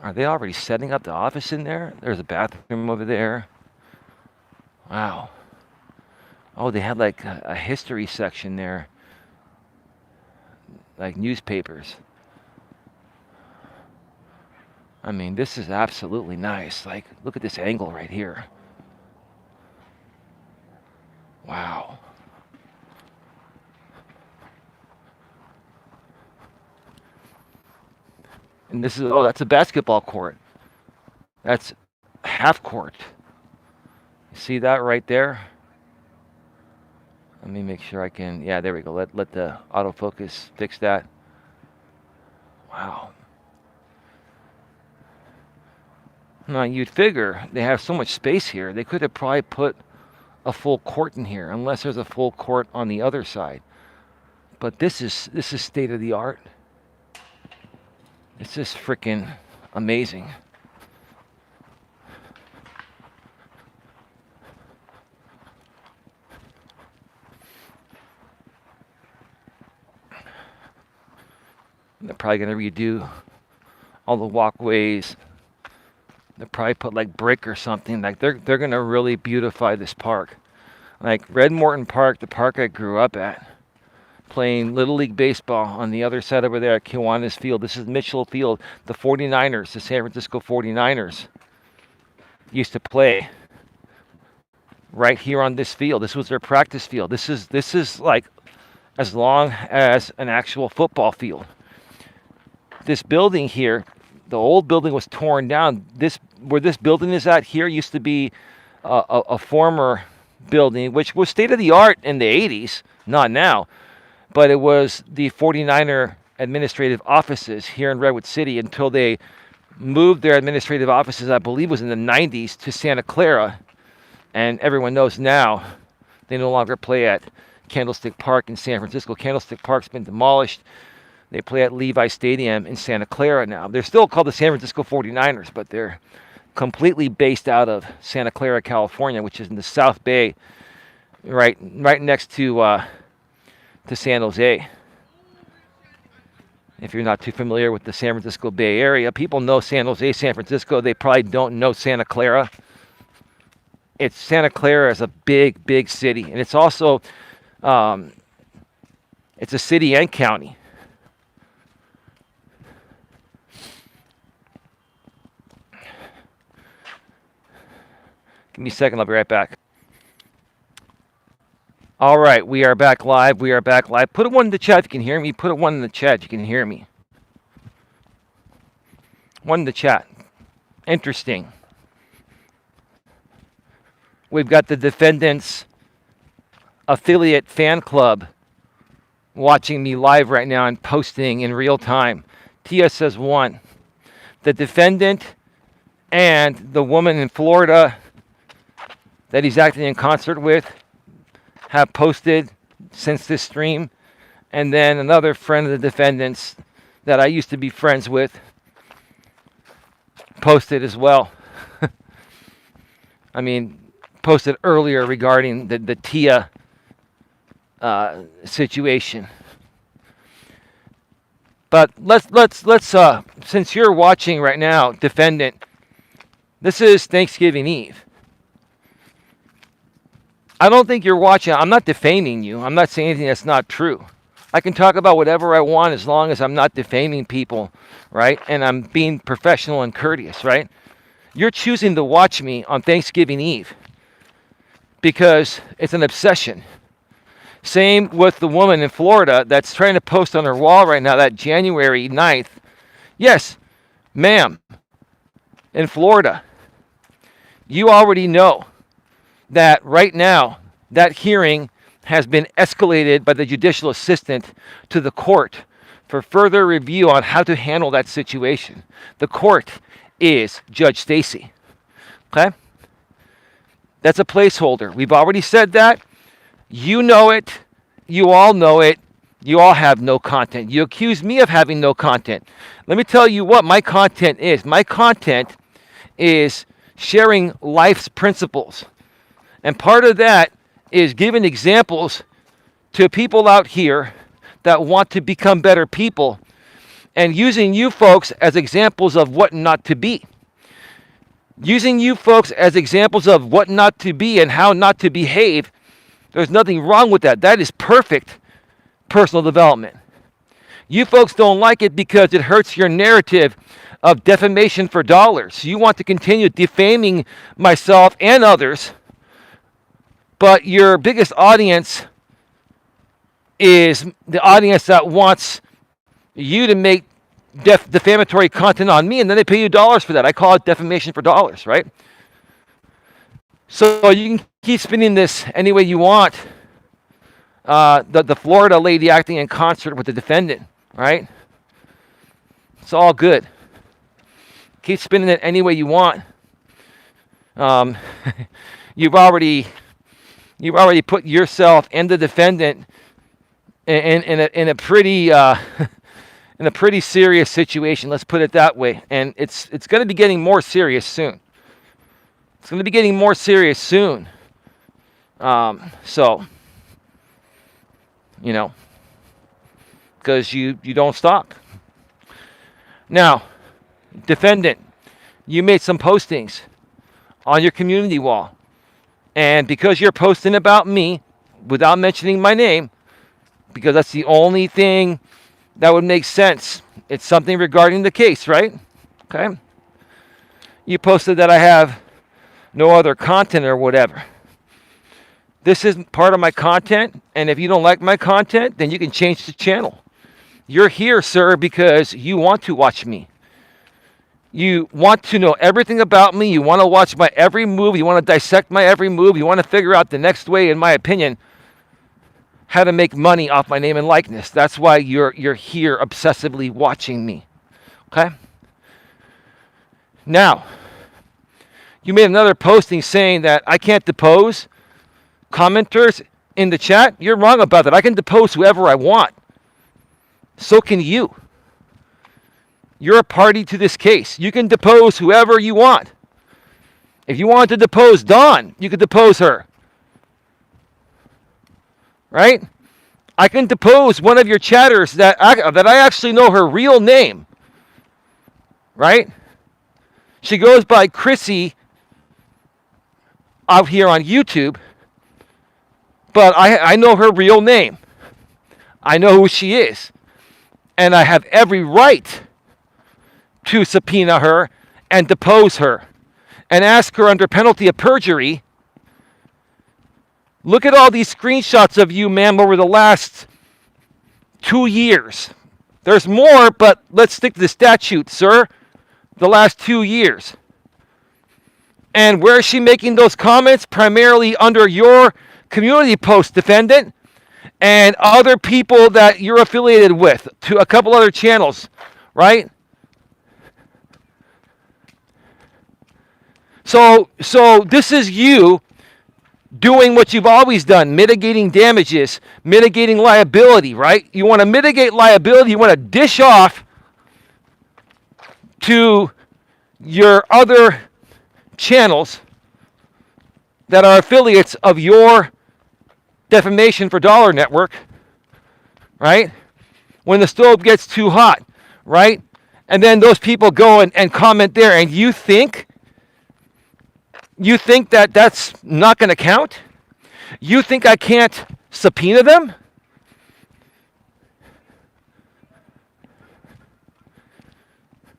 Are they already setting up the office in there? There's a bathroom over there. Wow. Oh, they had like a history section there, like newspapers. I mean, this is absolutely nice. Like, look at this angle right here. Wow. And this is, oh, that's a basketball court. That's half court. You see that right there? Let me make sure I can, yeah, there we go. Let the autofocus fix that. Wow. Now, you'd figure they have so much space here, they could have probably put a full court in here, unless there's a full court on the other side. But this is state of the art. It's just freaking amazing. They're probably gonna redo all the walkways. They'll probably put like brick or something. Like they're gonna really beautify this park. Like Red Morton Park, the park I grew up at, playing Little League Baseball on the other side over there at Kiwanis Field. This is Mitchell Field. The 49ers, the San Francisco 49ers, used to play right here on this field. This was their practice field. This is like as long as an actual football field. This building here, the old building was torn down. This where this building is at here used to be a former building, which was state of the art in the 80s, not now, but it was the 49er administrative offices here in Redwood City until they moved their administrative offices, I believe was in the 90s, to Santa Clara. And everyone knows now they no longer play at Candlestick Park in San Francisco. Candlestick Park's been demolished. They play at Levi Stadium in Santa Clara now. They're still called the San Francisco 49ers, but they're completely based out of Santa Clara, California, which is in the South Bay, right next to San Jose. If you're not too familiar with the San Francisco Bay Area, people know San Jose, San Francisco. They probably don't know Santa Clara. It's Santa Clara is a big, big city, and it's also it's a city and county. Give me a second, I'll be right back. All right, we are back live. We are back live. Put a one in the chat if you can hear me. Put a one in the chat if you can hear me. One in the chat. Interesting. We've got the defendant's affiliate fan club watching me live right now and posting in real time. Tia says one. The defendant and the woman in Florida that he's acting in concert with have posted since this stream. And then another friend of the defendant's that I used to be friends with posted as well. I mean, posted earlier regarding the Tia situation. But let's since you're watching right now, defendant, this is Thanksgiving Eve. I don't think you're watching. I'm not defaming you. I'm not saying anything that's not true. I can talk about whatever I want as long as I'm not defaming people, right? And I'm being professional and courteous, right? You're choosing to watch me on Thanksgiving Eve because it's an obsession. Same with the woman in Florida that's trying to post on her wall right now that January 9th. Yes, ma'am, in Florida, you already know that right now that hearing has been escalated by the judicial assistant to the court for further review on how to handle that situation. The court is Judge Stacy. Okay? That's a placeholder. We've already said that. You know it. You all know it. You all have no content. You accuse me of having no content. Let me tell you what my content is. My content is sharing life's principles. And part of that is giving examples to people out here that want to become better people and using you folks as examples of what not to be. Using you folks as examples of what not to be and how not to behave. There's nothing wrong with that. That is perfect personal development. You folks don't like it because it hurts your narrative of defamation for dollars. You want to continue defaming myself and others, but your biggest audience is the audience that wants you to make defamatory content on me, and then they pay you dollars for that. I call it defamation for dollars, right? So you can keep spinning this any way you want. The Florida lady acting in concert with the defendant, right? It's all good. Keep spinning it any way you want. You've already put yourself and the defendant in a pretty in a pretty serious situation. Let's put it that way. And it's going to be getting more serious soon. It's going to be getting more serious soon. So, you know, because you don't stop. Now, defendant, you made some postings on your community wall. And because you're posting about me without mentioning my name, because that's the only thing that would make sense. It's something regarding the case, right? Okay. You posted that I have no other content or whatever. This is part of my content, and if you don't like my content, then you can change the channel. You're here, sir, because you want to watch me. You want to know everything about me. You want to watch my every move. You want to dissect my every move. You want to figure out the next way, in my opinion, how to make money off my name and likeness. That's why you're here obsessively watching me. Okay? Now, you made another posting saying that I can't depose commenters in the chat. You're wrong about that. I can depose whoever I want. So can you. You're a party to this case. You can depose whoever you want. If you want to depose Dawn, you could depose her. Right? I can depose one of your chatters that I actually know her real name. Right? She goes by Chrissy out here on YouTube, but I know her real name. I know who she is. And I have every right to subpoena her and depose her and ask her under penalty of perjury. Look at all these screenshots of you, ma'am, over the last 2 years. There's more, but let's stick to the statute, sir. The last 2 years. And where is she making those comments? Primarily under your community post, defendant, and other people that you're affiliated with, to a couple other channels, right? So this is you doing what you've always done, mitigating damages, mitigating liability, right? You want to mitigate liability, you want to dish off to your other channels that are affiliates of your defamation for dollar network, right? When the stove gets too hot, right? And then those people go and comment there, and you think that that's not going to count? You think I can't subpoena them?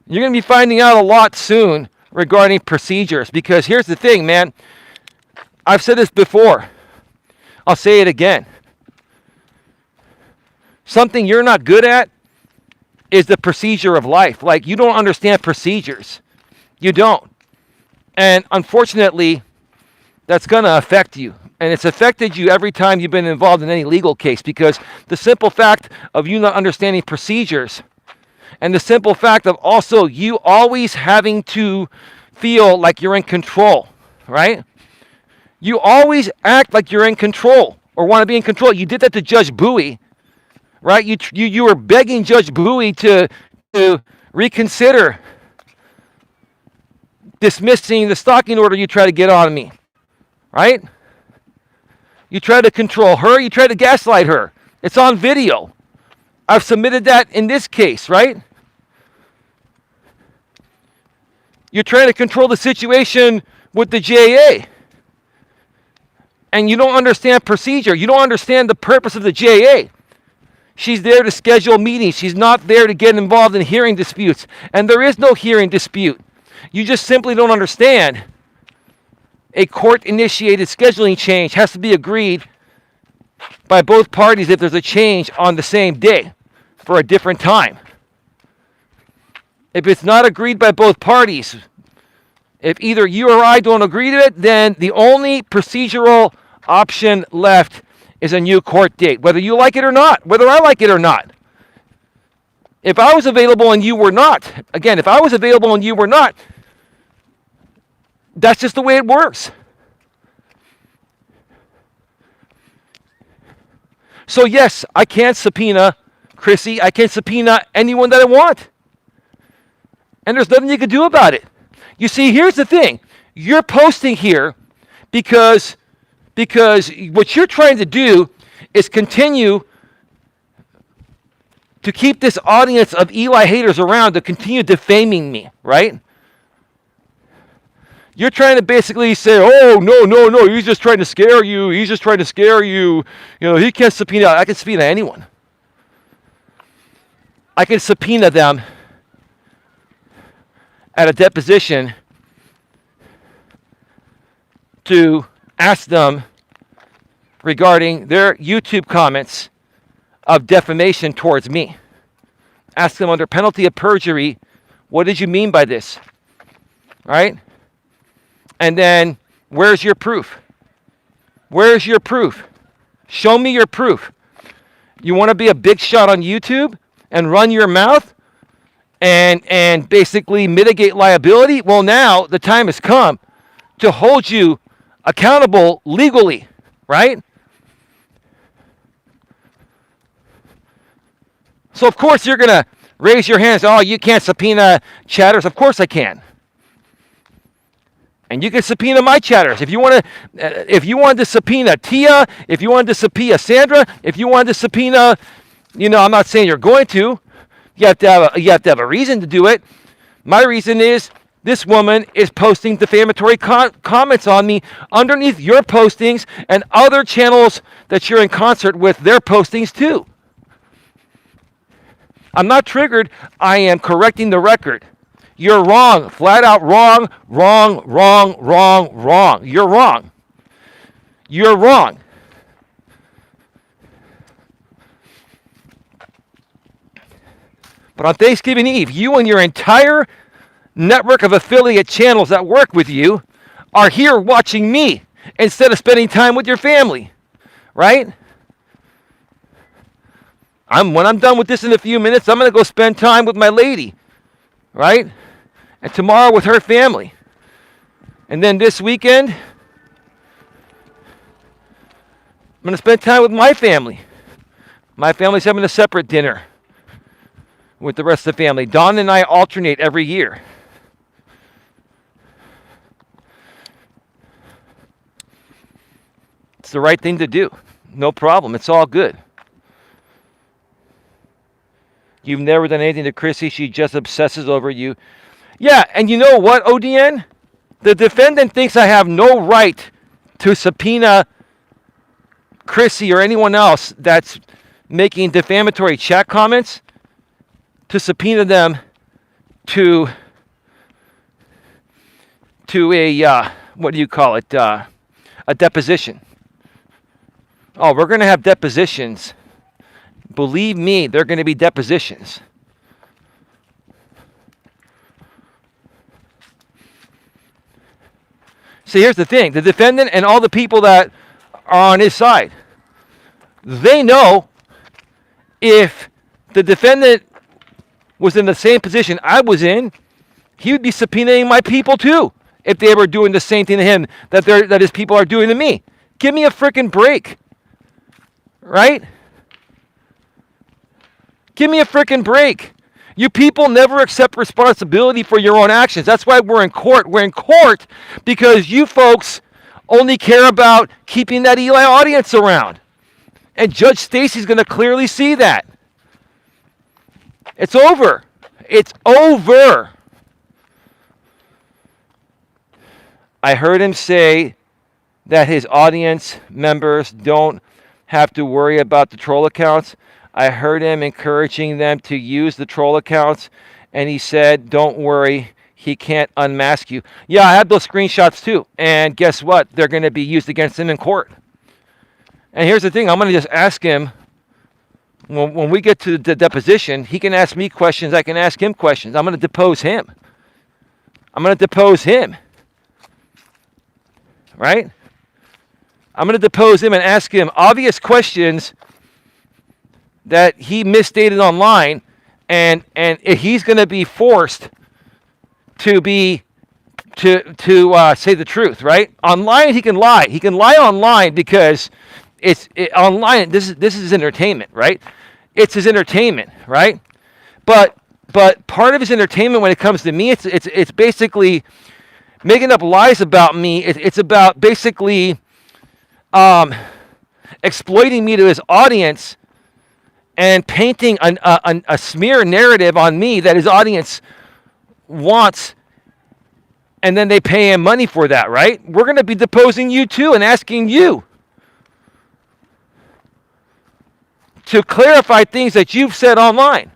You're going to be finding out a lot soon regarding procedures, because here's the thing, man. I've said this before. I'll say it again. Something you're not good at is the procedure of life. Like, you don't understand procedures. You don't. And unfortunately, that's going to affect you. And it's affected you every time you've been involved in any legal case, because the simple fact of you not understanding procedures, and the simple fact of also you always having to feel like you're in control, right? You always act like you're in control or want to be in control. You did that to Judge Bowie, right? You were begging Judge Bowie to reconsider dismissing the stalking order you try to get on me, right? You try to control her. You try to gaslight her. It's on video. I've submitted that in this case, right? You're trying to control the situation with the GNA. And you don't understand procedure. You don't understand the purpose of the GNA. She's there to schedule meetings. She's not there to get involved in hearing disputes. And there is no hearing dispute. You just simply don't understand. A court-initiated scheduling change has to be agreed by both parties if there's a change on the same day for a different time. If it's not agreed by both parties, if either you or I don't agree to it, then the only procedural option left is a new court date, whether you like it or not, whether I like it or not. If I was available and you were not, again, if I was available and you were not, that's just the way it works. So yes, I can subpoena Chrissy. I can subpoena anyone that I want. And there's nothing you can do about it. You see, here's the thing. You're posting here because what you're trying to do is continue to keep this audience of Eli haters around to continue defaming me, right? You're trying to basically say, oh, no, he's just trying to scare you. He's just trying to scare you. You know, he can't subpoena. I can subpoena anyone. I can subpoena them at a deposition to ask them regarding their YouTube comments of defamation towards me. Ask them under penalty of perjury, what did you mean by this? Right? And then, where's your proof? Where's your proof? Show me your proof. You want to be a big shot on YouTube and run your mouth and basically mitigate liability? Well, now the time has come to hold you accountable legally, right? So, of course, you're going to raise your hands. Oh, you can't subpoena chatters. Of course I can. And you can subpoena my chatters. If you wanted to subpoena Tia, if you wanted to subpoena Sandra, if you wanted to subpoena, I'm not saying you're going to. You have to have a reason to do it. My reason is this woman is posting defamatory comments on me underneath your postings, and other channels that you're in concert with, their postings too. I'm not triggered. I am correcting the record. You're wrong. Flat out wrong. You're wrong. You're wrong. But on Thanksgiving Eve, you and your entire network of affiliate channels that work with you are here watching me instead of spending time with your family. Right? When I'm done with this in a few minutes, I'm going to go spend time with my lady. Right? And tomorrow with her family. And then this weekend, I'm going to spend time with my family. My family's having a separate dinner with the rest of the family. Dawn and I alternate every year. It's the right thing to do. No problem. It's all good. You've never done anything to Chrissy. She just obsesses over you. Yeah, and you know what, ODN? The defendant thinks I have no right to subpoena Chrissy or anyone else that's making defamatory chat comments, to subpoena them to a, what do you call it, a deposition. Oh, we're going to have depositions. Believe me, they're going to be depositions. See, here's the thing. The defendant and all the people that are on his side, they know if the defendant was in the same position I was in, he would be subpoenaing my people too if they were doing the same thing to him that his people are doing to me. Give me a freaking break. Right? Give me a freaking break. You people never accept responsibility for your own actions. That's why we're in court. We're in court because you folks only care about keeping that Eli audience around. And Judge Stacy's going to clearly see that. It's over. It's over. I heard him say that his audience members don't have to worry about the troll accounts. I heard him encouraging them to use the troll accounts, and he said, don't worry, he can't unmask you. Yeah, I have those screenshots too, and guess what? They're going to be used against him in court. And here's the thing, I'm going to just ask him, when we get to the deposition, he can ask me questions, I can ask him questions. I'm going to depose him. Right? I'm going to depose him and ask him obvious questions that he misstated online, and he's going to be forced to say the truth, right? Online he can lie. He can lie online because online. This is his entertainment, right? It's his entertainment, right? But part of his entertainment when it comes to me, it's basically making up lies about me. It's about basically exploiting me to his audience and painting a smear narrative on me that his audience wants, and then they pay him money for that, right? We're going to be deposing you too and asking you to clarify things that you've said online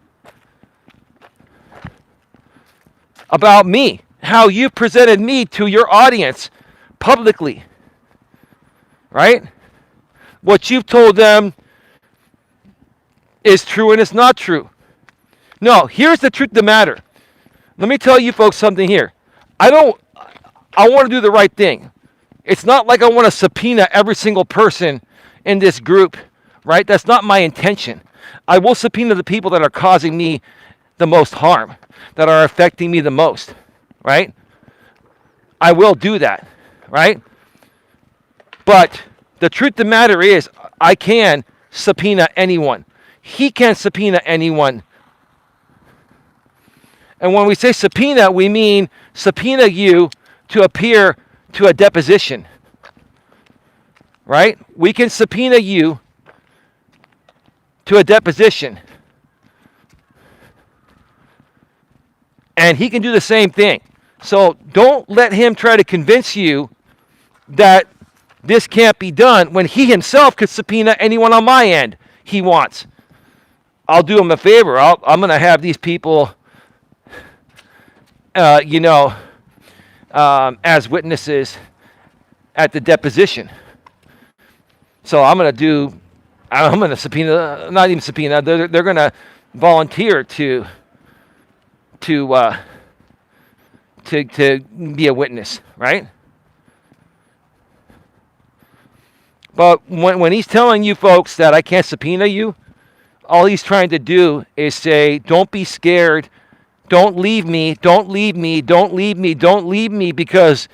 about me, how you presented me to your audience publicly, right? What you've told them is true and it's not true. No, here's the truth of the matter. Let me tell you folks something here. I want to do the right thing. It's not like I want to subpoena every single person in this group, right? That's not my intention. I will subpoena the people that are causing me the most harm, that are affecting me the most, right? I will do that, right? But the truth of the matter is, I can subpoena anyone. He can't subpoena anyone. And when we say subpoena, we mean subpoena you to appear to a deposition, right? We can subpoena you to a deposition. And he can do the same thing. So don't let him try to convince you that this can't be done when he himself could subpoena anyone on my end he wants. I'll do him a favor. I'm going to have these people, as witnesses at the deposition. So I'm going to subpoena, not even subpoena, they're going to volunteer to be a witness, right? But when he's telling you folks that I can't subpoena you, all he's trying to do is say, don't be scared, don't leave me, don't leave me, don't leave me, don't leave me, because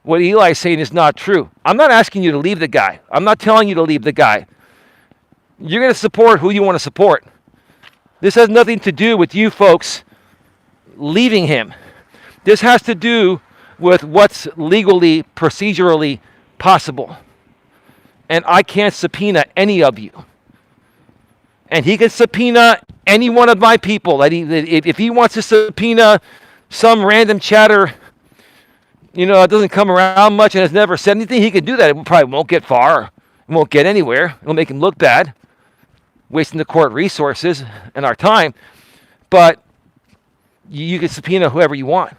what Eli's saying is not true. I'm not asking you to leave the guy. I'm not telling you to leave the guy. You're going to support who you want to support. This has nothing to do with you folks leaving him. This has to do with what's legally, procedurally possible. And I can't subpoena any of you. And he can subpoena any one of my people. If he wants to subpoena some random chatter, that doesn't come around much and has never said anything, he can do that. It probably won't get far. It won't get anywhere. It'll make him look bad, wasting the court resources and our time. But you can subpoena whoever you want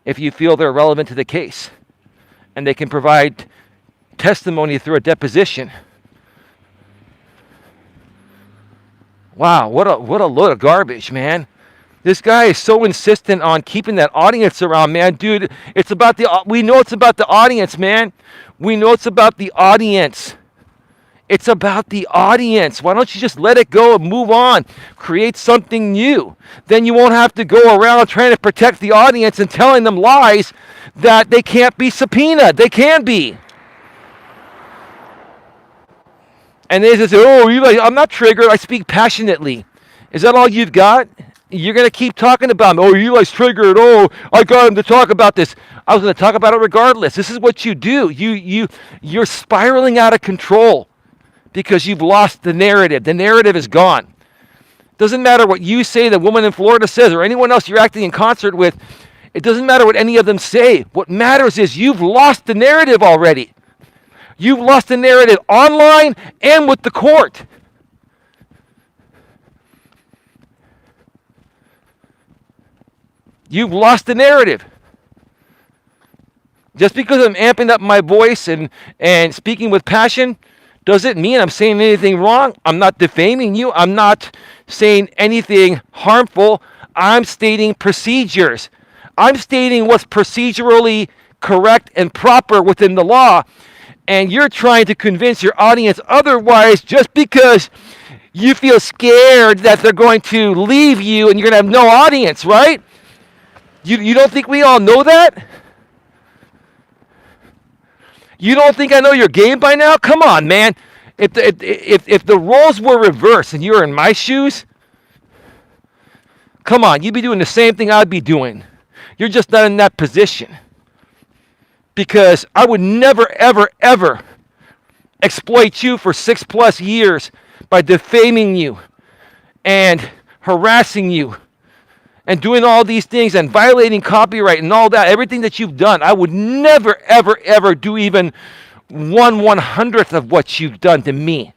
if you feel they're relevant to the case. And they can provide testimony through a deposition. Wow, what a load of garbage, man. This guy is so insistent on keeping that audience around, man. Dude, we know it's about the audience, man. We know it's about the audience. It's about the audience. Why don't you just let it go and move on? Create something new. Then you won't have to go around trying to protect the audience and telling them lies that they can't be subpoenaed. They can be. And they just say, oh, I'm not triggered. I speak passionately. Is that all you've got? You're going to keep talking about me. Oh, Eli's triggered. Oh, I got him to talk about this. I was going to talk about it regardless. This is what you do. You're spiraling out of control because you've lost the narrative. The narrative is gone. Doesn't matter what you say, the woman in Florida says, or anyone else you're acting in concert with. It doesn't matter what any of them say. What matters is you've lost the narrative already. You've lost the narrative online and with the court. You've lost the narrative. Just because I'm amping up my voice and speaking with passion doesn't mean I'm saying anything wrong. I'm not defaming you. I'm not saying anything harmful. I'm stating procedures. I'm stating what's procedurally correct and proper within the law. And you're trying to convince your audience otherwise just because you feel scared that they're going to leave you and you're going to have no audience, right? You don't think we all know that? You don't think I know your game by now? Come on, man. If the roles were reversed and you were in my shoes, come on, you'd be doing the same thing I'd be doing. You're just not in that position. Because I would never, ever, ever exploit you for 6+ years by defaming you and harassing you and doing all these things and violating copyright and all that, everything that you've done. I would never, ever, ever do even 1/100th of what you've done to me.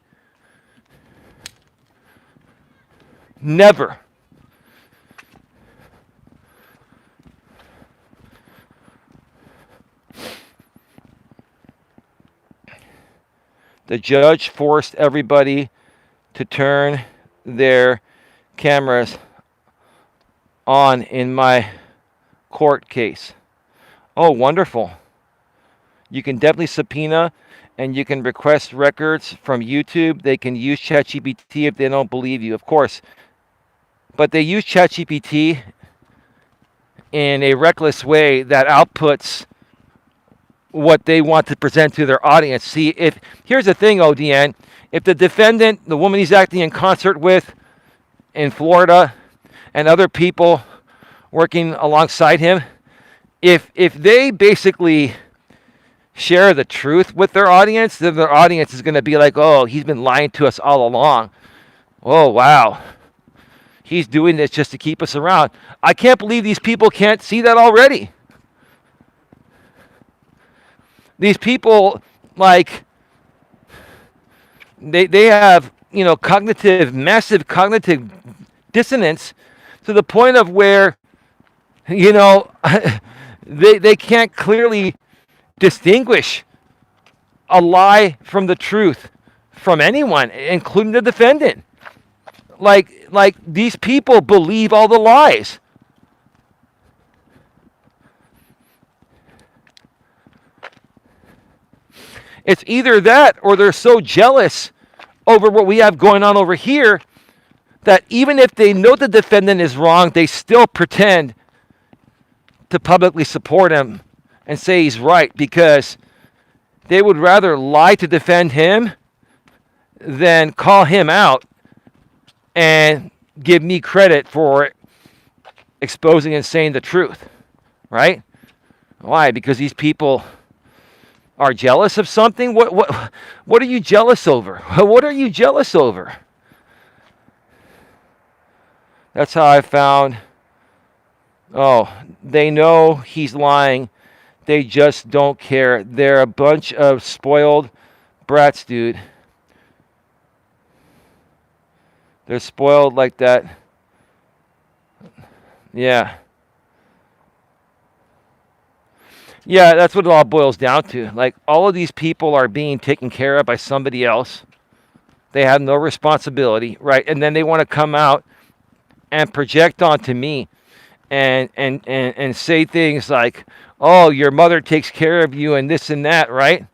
Never. The judge forced everybody to turn their cameras on in my court case. Oh, wonderful. You can definitely subpoena and you can request records from YouTube. They can use ChatGPT if they don't believe you, of course. But they use ChatGPT in a reckless way that outputs what they want to present to their audience. See, here's the thing, ODN. If the defendant, the woman he's acting in concert with in Florida, and other people working alongside him, if they basically share the truth with their audience, then their audience is going to be like, oh, he's been lying to us all along. Oh, wow. He's doing this just to keep us around. I can't believe these people can't see that already. These people, like, they have, massive cognitive dissonance to the point of where, they can't clearly distinguish a lie from the truth from anyone, including the defendant. Like these people believe all the lies. It's either that or they're so jealous over what we have going on over here that even if they know the defendant is wrong, they still pretend to publicly support him and say he's right because they would rather lie to defend him than call him out and give me credit for exposing and saying the truth, right? Why? Because these people are jealous of something? What are you jealous over? What are you jealous over? That's how I found, they know he's lying. They just don't care. They're a bunch of spoiled brats, dude. They're spoiled like that. Yeah. Yeah, that's what it all boils down to. Like, all of these people are being taken care of by somebody else. They have no responsibility, right? And then they want to come out and project onto me and say things like, oh, your mother takes care of you and this and that, right?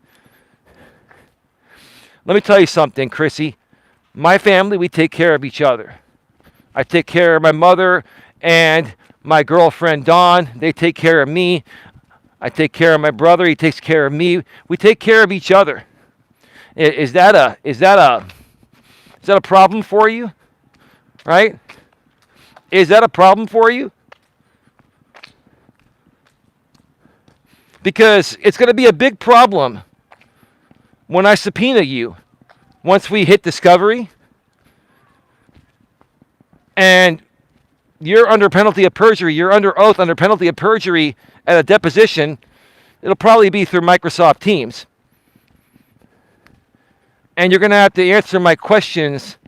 Let me tell you something, Chrissy. My family, we take care of each other. I take care of my mother and my girlfriend, Dawn. They take care of me. I take care of my brother. He takes care of me. We take care of each other. Is that a problem for you? Right? Is that a problem for you? Because it's going to be a big problem when I subpoena you once we hit discovery and you're under penalty of perjury, you're under oath under penalty of perjury at a deposition. It'll probably be through Microsoft Teams. And you're going to have to answer my questions.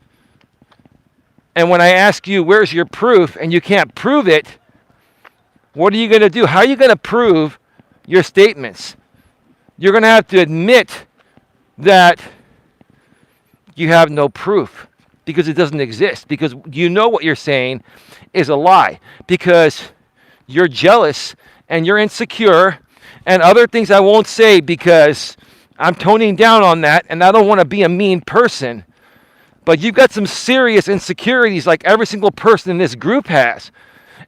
And when I ask you, where's your proof, and you can't prove it, what are you going to do? How are you going to prove your statements? You're going to have to admit that you have no proof because it doesn't exist, because you know what you're saying is a lie, because you're jealous and you're insecure and other things I won't say because I'm toning down on that and I don't want to be a mean person. But you've got some serious insecurities like every single person in this group has.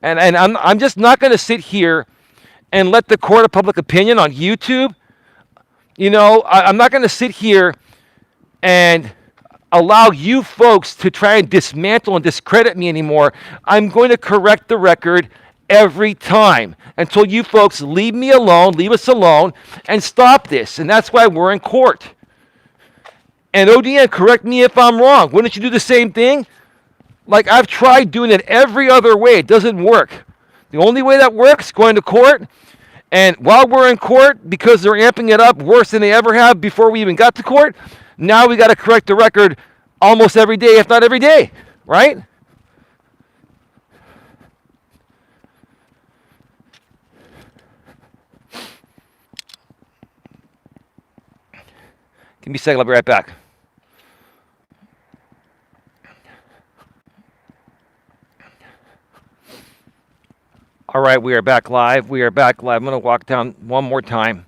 And I'm just not going to sit here and let the court of public opinion on YouTube, I'm not going to sit here and allow you folks to try and dismantle and discredit me anymore. I'm going to correct the record every time until you folks leave me alone, leave us alone, and stop this. And that's why we're in court. And ODN, correct me if I'm wrong. Wouldn't you do the same thing? Like, I've tried doing it every other way. It doesn't work. The only way that works is going to court. And while we're in court, because they're amping it up worse than they ever have before we even got to court, now we got to correct the record almost every day, if not every day, right? Give me a second, I'll be right back. All right, we are back live. We are back live. I'm going to walk down one more time.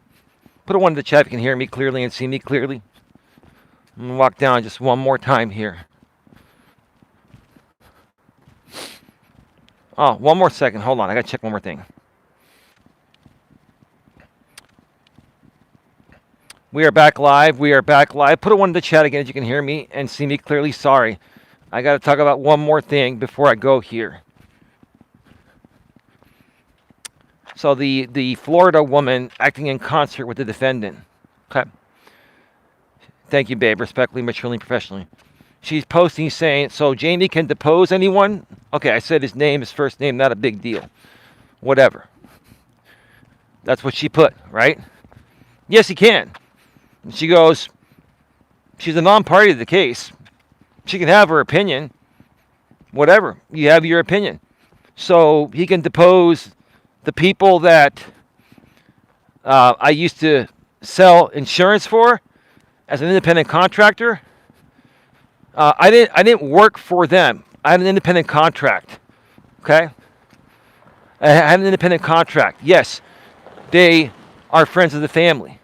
Put a one in the chat if you can hear me clearly and see me clearly. I'm going to walk down just one more time here. Oh, one more second. Hold on. I got to check one more thing. We are back live. We are back live. Put a one in the chat again if you can hear me and see me clearly. Sorry. I got to talk about one more thing before I go here. So the Florida woman acting in concert with the defendant. Okay. Thank you, babe. Respectfully, maturely, professionally. She's posting saying, so Jamie can depose anyone? Okay, I said his name, his first name, not a big deal. Whatever. That's what she put, right? Yes, he can. And she goes, she's a non-party to the case. She can have her opinion. Whatever. You have your opinion. So he can depose the people that I used to sell insurance for as an independent contractor. I didn't work for them. I had an independent contract. Okay? I had an independent contract. Yes, they are friends of the family.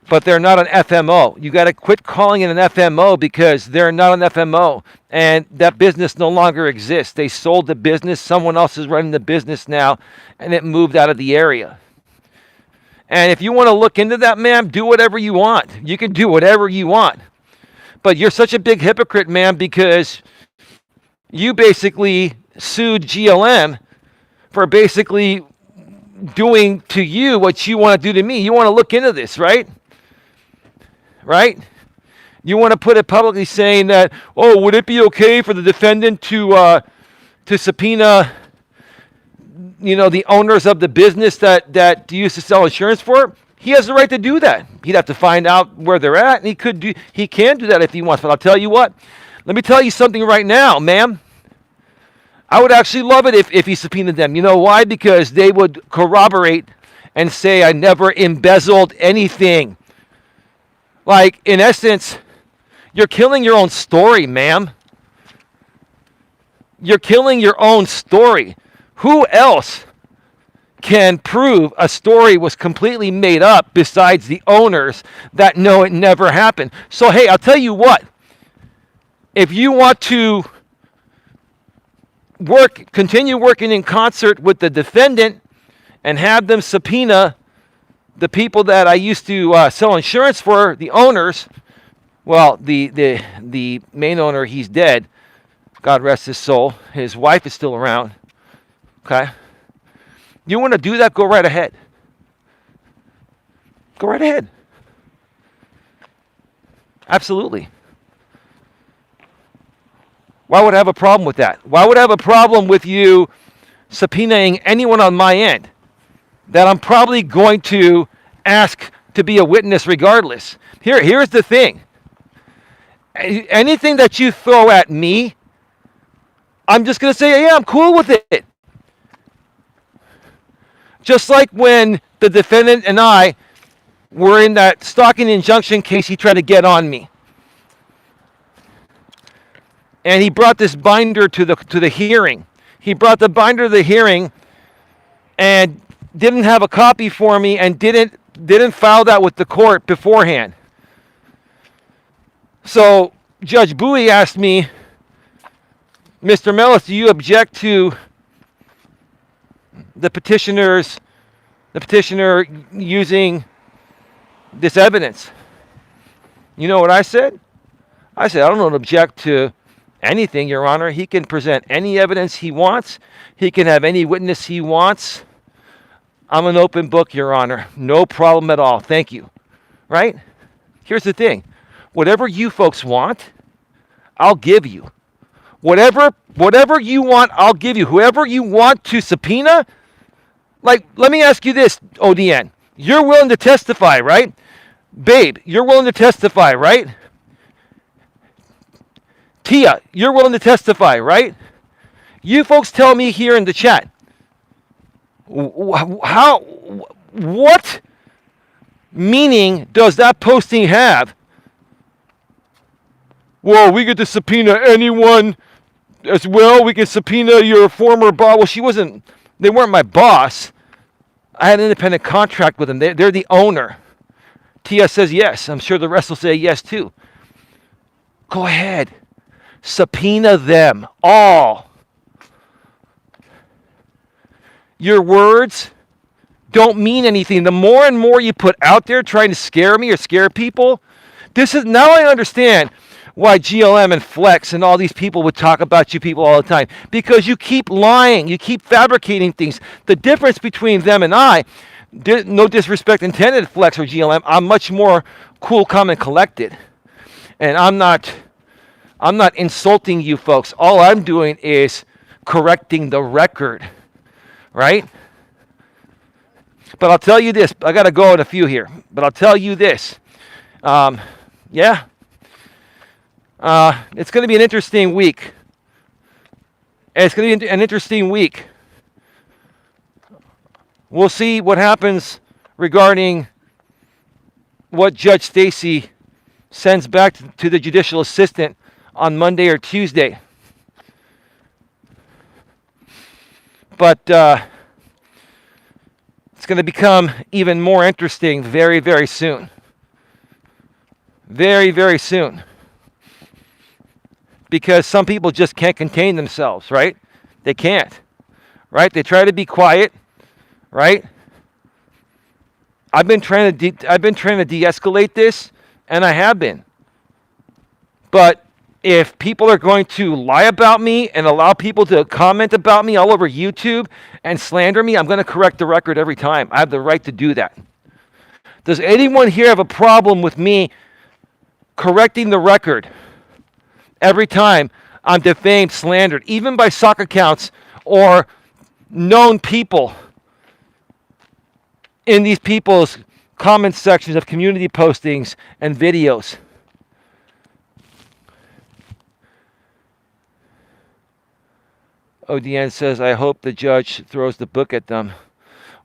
But they're not an FMO. You got to quit calling it an FMO because they're not an FMO. And that business no longer exists. They sold the business. Someone else is running the business now. And it moved out of the area. And if you want to look into that, ma'am, do whatever you want. You can do whatever you want. But you're such a big hypocrite, ma'am, because you basically sued GLM for basically doing to you what you want to do to me. You want to look into this, right? Right? You want to put it publicly saying that, oh, would it be okay for the defendant to subpoena, the owners of the business that you used to sell insurance for? He has the right to do that. He'd have to find out where they're at, and he can do that if he wants. But I'll tell you what, let me tell you something right now, ma'am. I would actually love it if he subpoenaed them. You know why? Because they would corroborate and say I never embezzled anything. Like, in essence, you're killing your own story, ma'am. You're killing your own story. Who else can prove a story was completely made up besides the owners that know it never happened? So, hey, I'll tell you what. If you want to continue working in concert with the defendant and have them subpoena the people that I used to sell insurance for, the owners, well, the main owner, he's dead. God rest his soul. His wife is still around. Okay? You want to do that? Go right ahead. Go right ahead. Absolutely. Why would I have a problem with that? Why would I have a problem with you subpoenaing anyone on my end that I'm probably going to ask to be a witness regardless? Here's the thing. Anything that you throw at me, I'm just going to say, yeah, I'm cool with it. Just like when the defendant and I were in that stalking injunction case he tried to get on me. And he brought this binder to the hearing. He brought the binder to the hearing and didn't have a copy for me and didn't file that with the court beforehand. So Judge Bowie asked me, Mr. Melas, do you object to the petitioner using this evidence? You know what I said? I said, I don't object to anything, Your Honor. He can present any evidence he wants. He can have any witness he wants. I'm an open book, Your Honor. No problem at all. Thank you. Right? Here's the thing. Whatever you folks want, I'll give you. Whatever you want, I'll give you. Whoever you want to subpoena, like, let me ask you this, ODN. You're willing to testify, right? Babe, you're willing to testify, right? Tia, you're willing to testify, right? You folks tell me here in the chat. What meaning does that posting have? Well, we get to subpoena anyone as well. We can subpoena your former boss. Well, they weren't my boss. I had an independent contract with them. They're the owner. Tia says yes. I'm sure the rest will say yes too. Go ahead. Subpoena them all. Your words don't mean anything. The more and more you put out there trying to scare me or scare people, now I understand why GLM and Flex and all these people would talk about you people all the time. Because you keep lying. You keep fabricating things. The difference between them and I, no disrespect intended, Flex or GLM, I'm much more cool, calm, and collected. And I'm not insulting you folks. All I'm doing is correcting the record. Right? But I'll tell you this. I got to go at a few here. But I'll tell you this. Yeah. It's going to be an interesting week. It's going to be an interesting week. We'll see what happens regarding what Judge Stacy sends back to the judicial assistant on Monday or Tuesday. But it's going to become even more interesting very, very soon. Very, very soon. Because some people just can't contain themselves, right? They can't, right? They try to be quiet, right? I've been trying to de-escalate this, and I have been. But if people are going to lie about me and allow people to comment about me all over YouTube and slander me, I'm going to correct the record every time. I have the right to do that. Does anyone here have a problem with me correcting the record every time I'm defamed, slandered, even by sock accounts or known people in these people's comment sections of community postings and videos? ODN says, I hope the judge throws the book at them.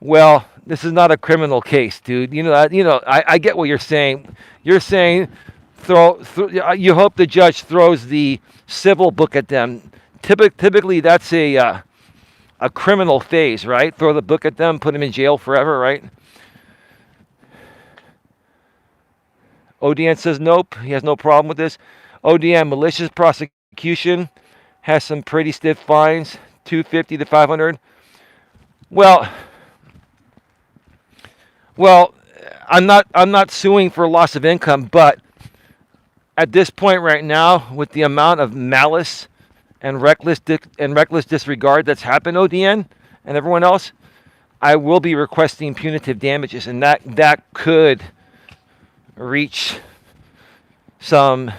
Well, this is not a criminal case, dude. I get what you're saying. You're saying you hope the judge throws the civil book at them. Typically, that's a criminal phase, right? Throw the book at them, put them in jail forever, right? ODN says, nope, he has no problem with this. ODN, malicious prosecution, has some pretty stiff fines, $250 to $500. Well, I'm not suing for loss of income, but at this point right now, with the amount of malice and reckless disregard that's happened, ODN and everyone else, I will be requesting punitive damages, and that could reach some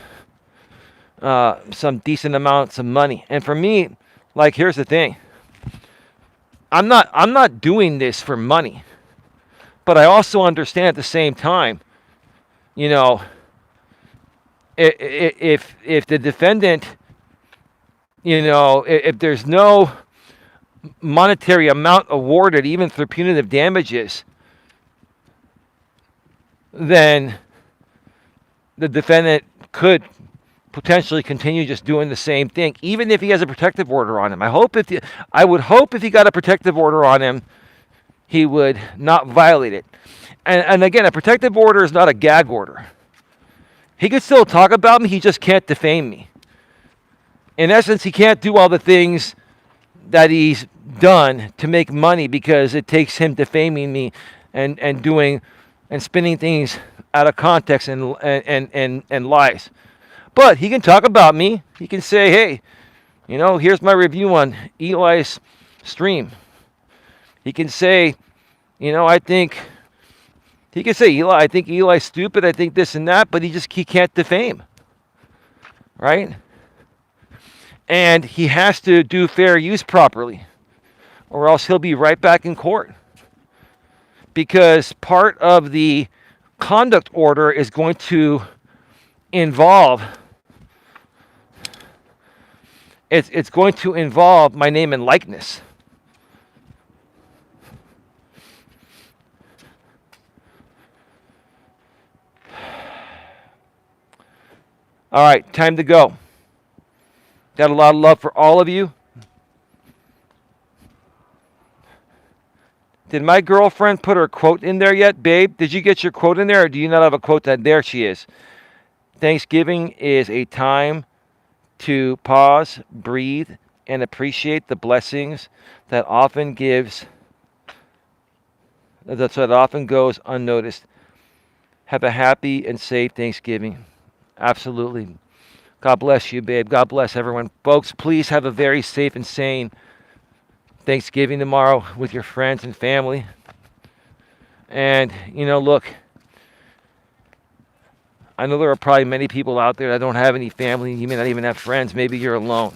decent amounts of money. And for me, like, here's the thing: I'm not doing this for money, but I also understand at the same time, you know, if the defendant, if there's no monetary amount awarded, even through punitive damages, then the defendant could potentially continue just doing the same thing, even if he has a protective order on him. I would hope if he got a protective order on him, he would not violate it. And again, a protective order is not a gag order. He could still talk about me, he just can't defame me. In essence, he can't do all the things that he's done to make money, because it takes him defaming me and doing and spinning things out of context and lies. But he can talk about me. He can say, hey, here's my review on Elias' stream. He can say, he can say, Eli, I think Eli's stupid, I think this and that, but he can't defame. Right? And he has to do fair use properly, or else he'll be right back in court. Because part of the conduct order is going to involve it's going to involve my name and likeness. All right, time to go. Got a lot of love for all of you. Did my girlfriend put her quote in there yet, babe? Did you get your quote in there, or do you not have a quote? There she is. Thanksgiving is a time to pause, breathe, and appreciate the blessings that often goes unnoticed. Have a happy and safe Thanksgiving. Absolutely. God bless you, babe. God bless everyone. Folks, please have a very safe and sane Thanksgiving tomorrow with your friends and family. And, look, I know there are probably many people out there that don't have any family. You may not even have friends. Maybe you're alone.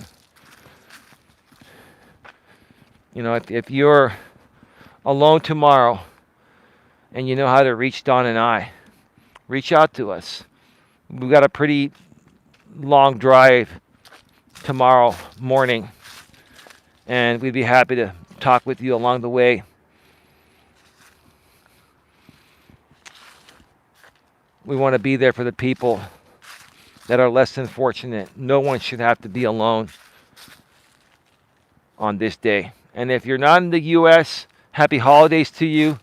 If you're alone tomorrow and you know how to reach Don and I, reach out to us. We've got a pretty long drive tomorrow morning, and we'd be happy to talk with you along the way. We want to be there for the people that are less than fortunate. No one should have to be alone on this day. And if you're not in the U.S., happy holidays to you.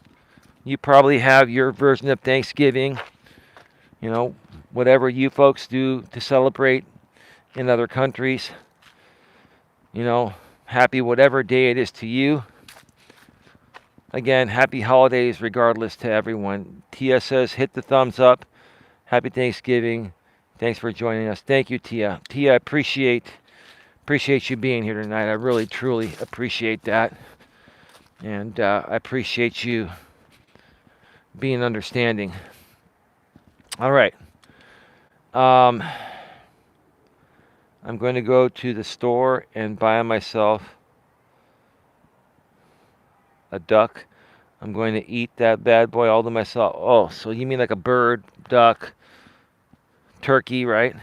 You probably have your version of Thanksgiving. Whatever you folks do to celebrate in other countries. Happy whatever day it is to you. Again, happy holidays regardless to everyone. Tia says, hit the thumbs up. Happy Thanksgiving. Thanks for joining us. Thank you, Tia. Tia, I appreciate you being here tonight. I really, truly appreciate that. And I appreciate you being understanding. All right. I'm going to go to the store and buy myself a duck. I'm going to eat that bad boy all to myself. Oh, so you mean like a bird, duck, turkey, right?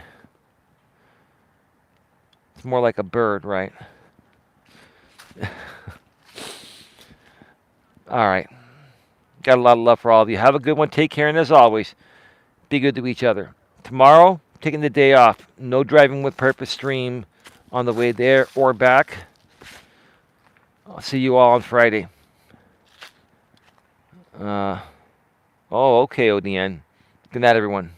It's more like a bird, right? All right. Got a lot of love for all of you. Have a good one. Take care, and as always, be good to each other. Tomorrow, taking the day off. No driving with purpose stream on the way there or back. I'll see you all on Friday. Okay, ODN. Good night, everyone.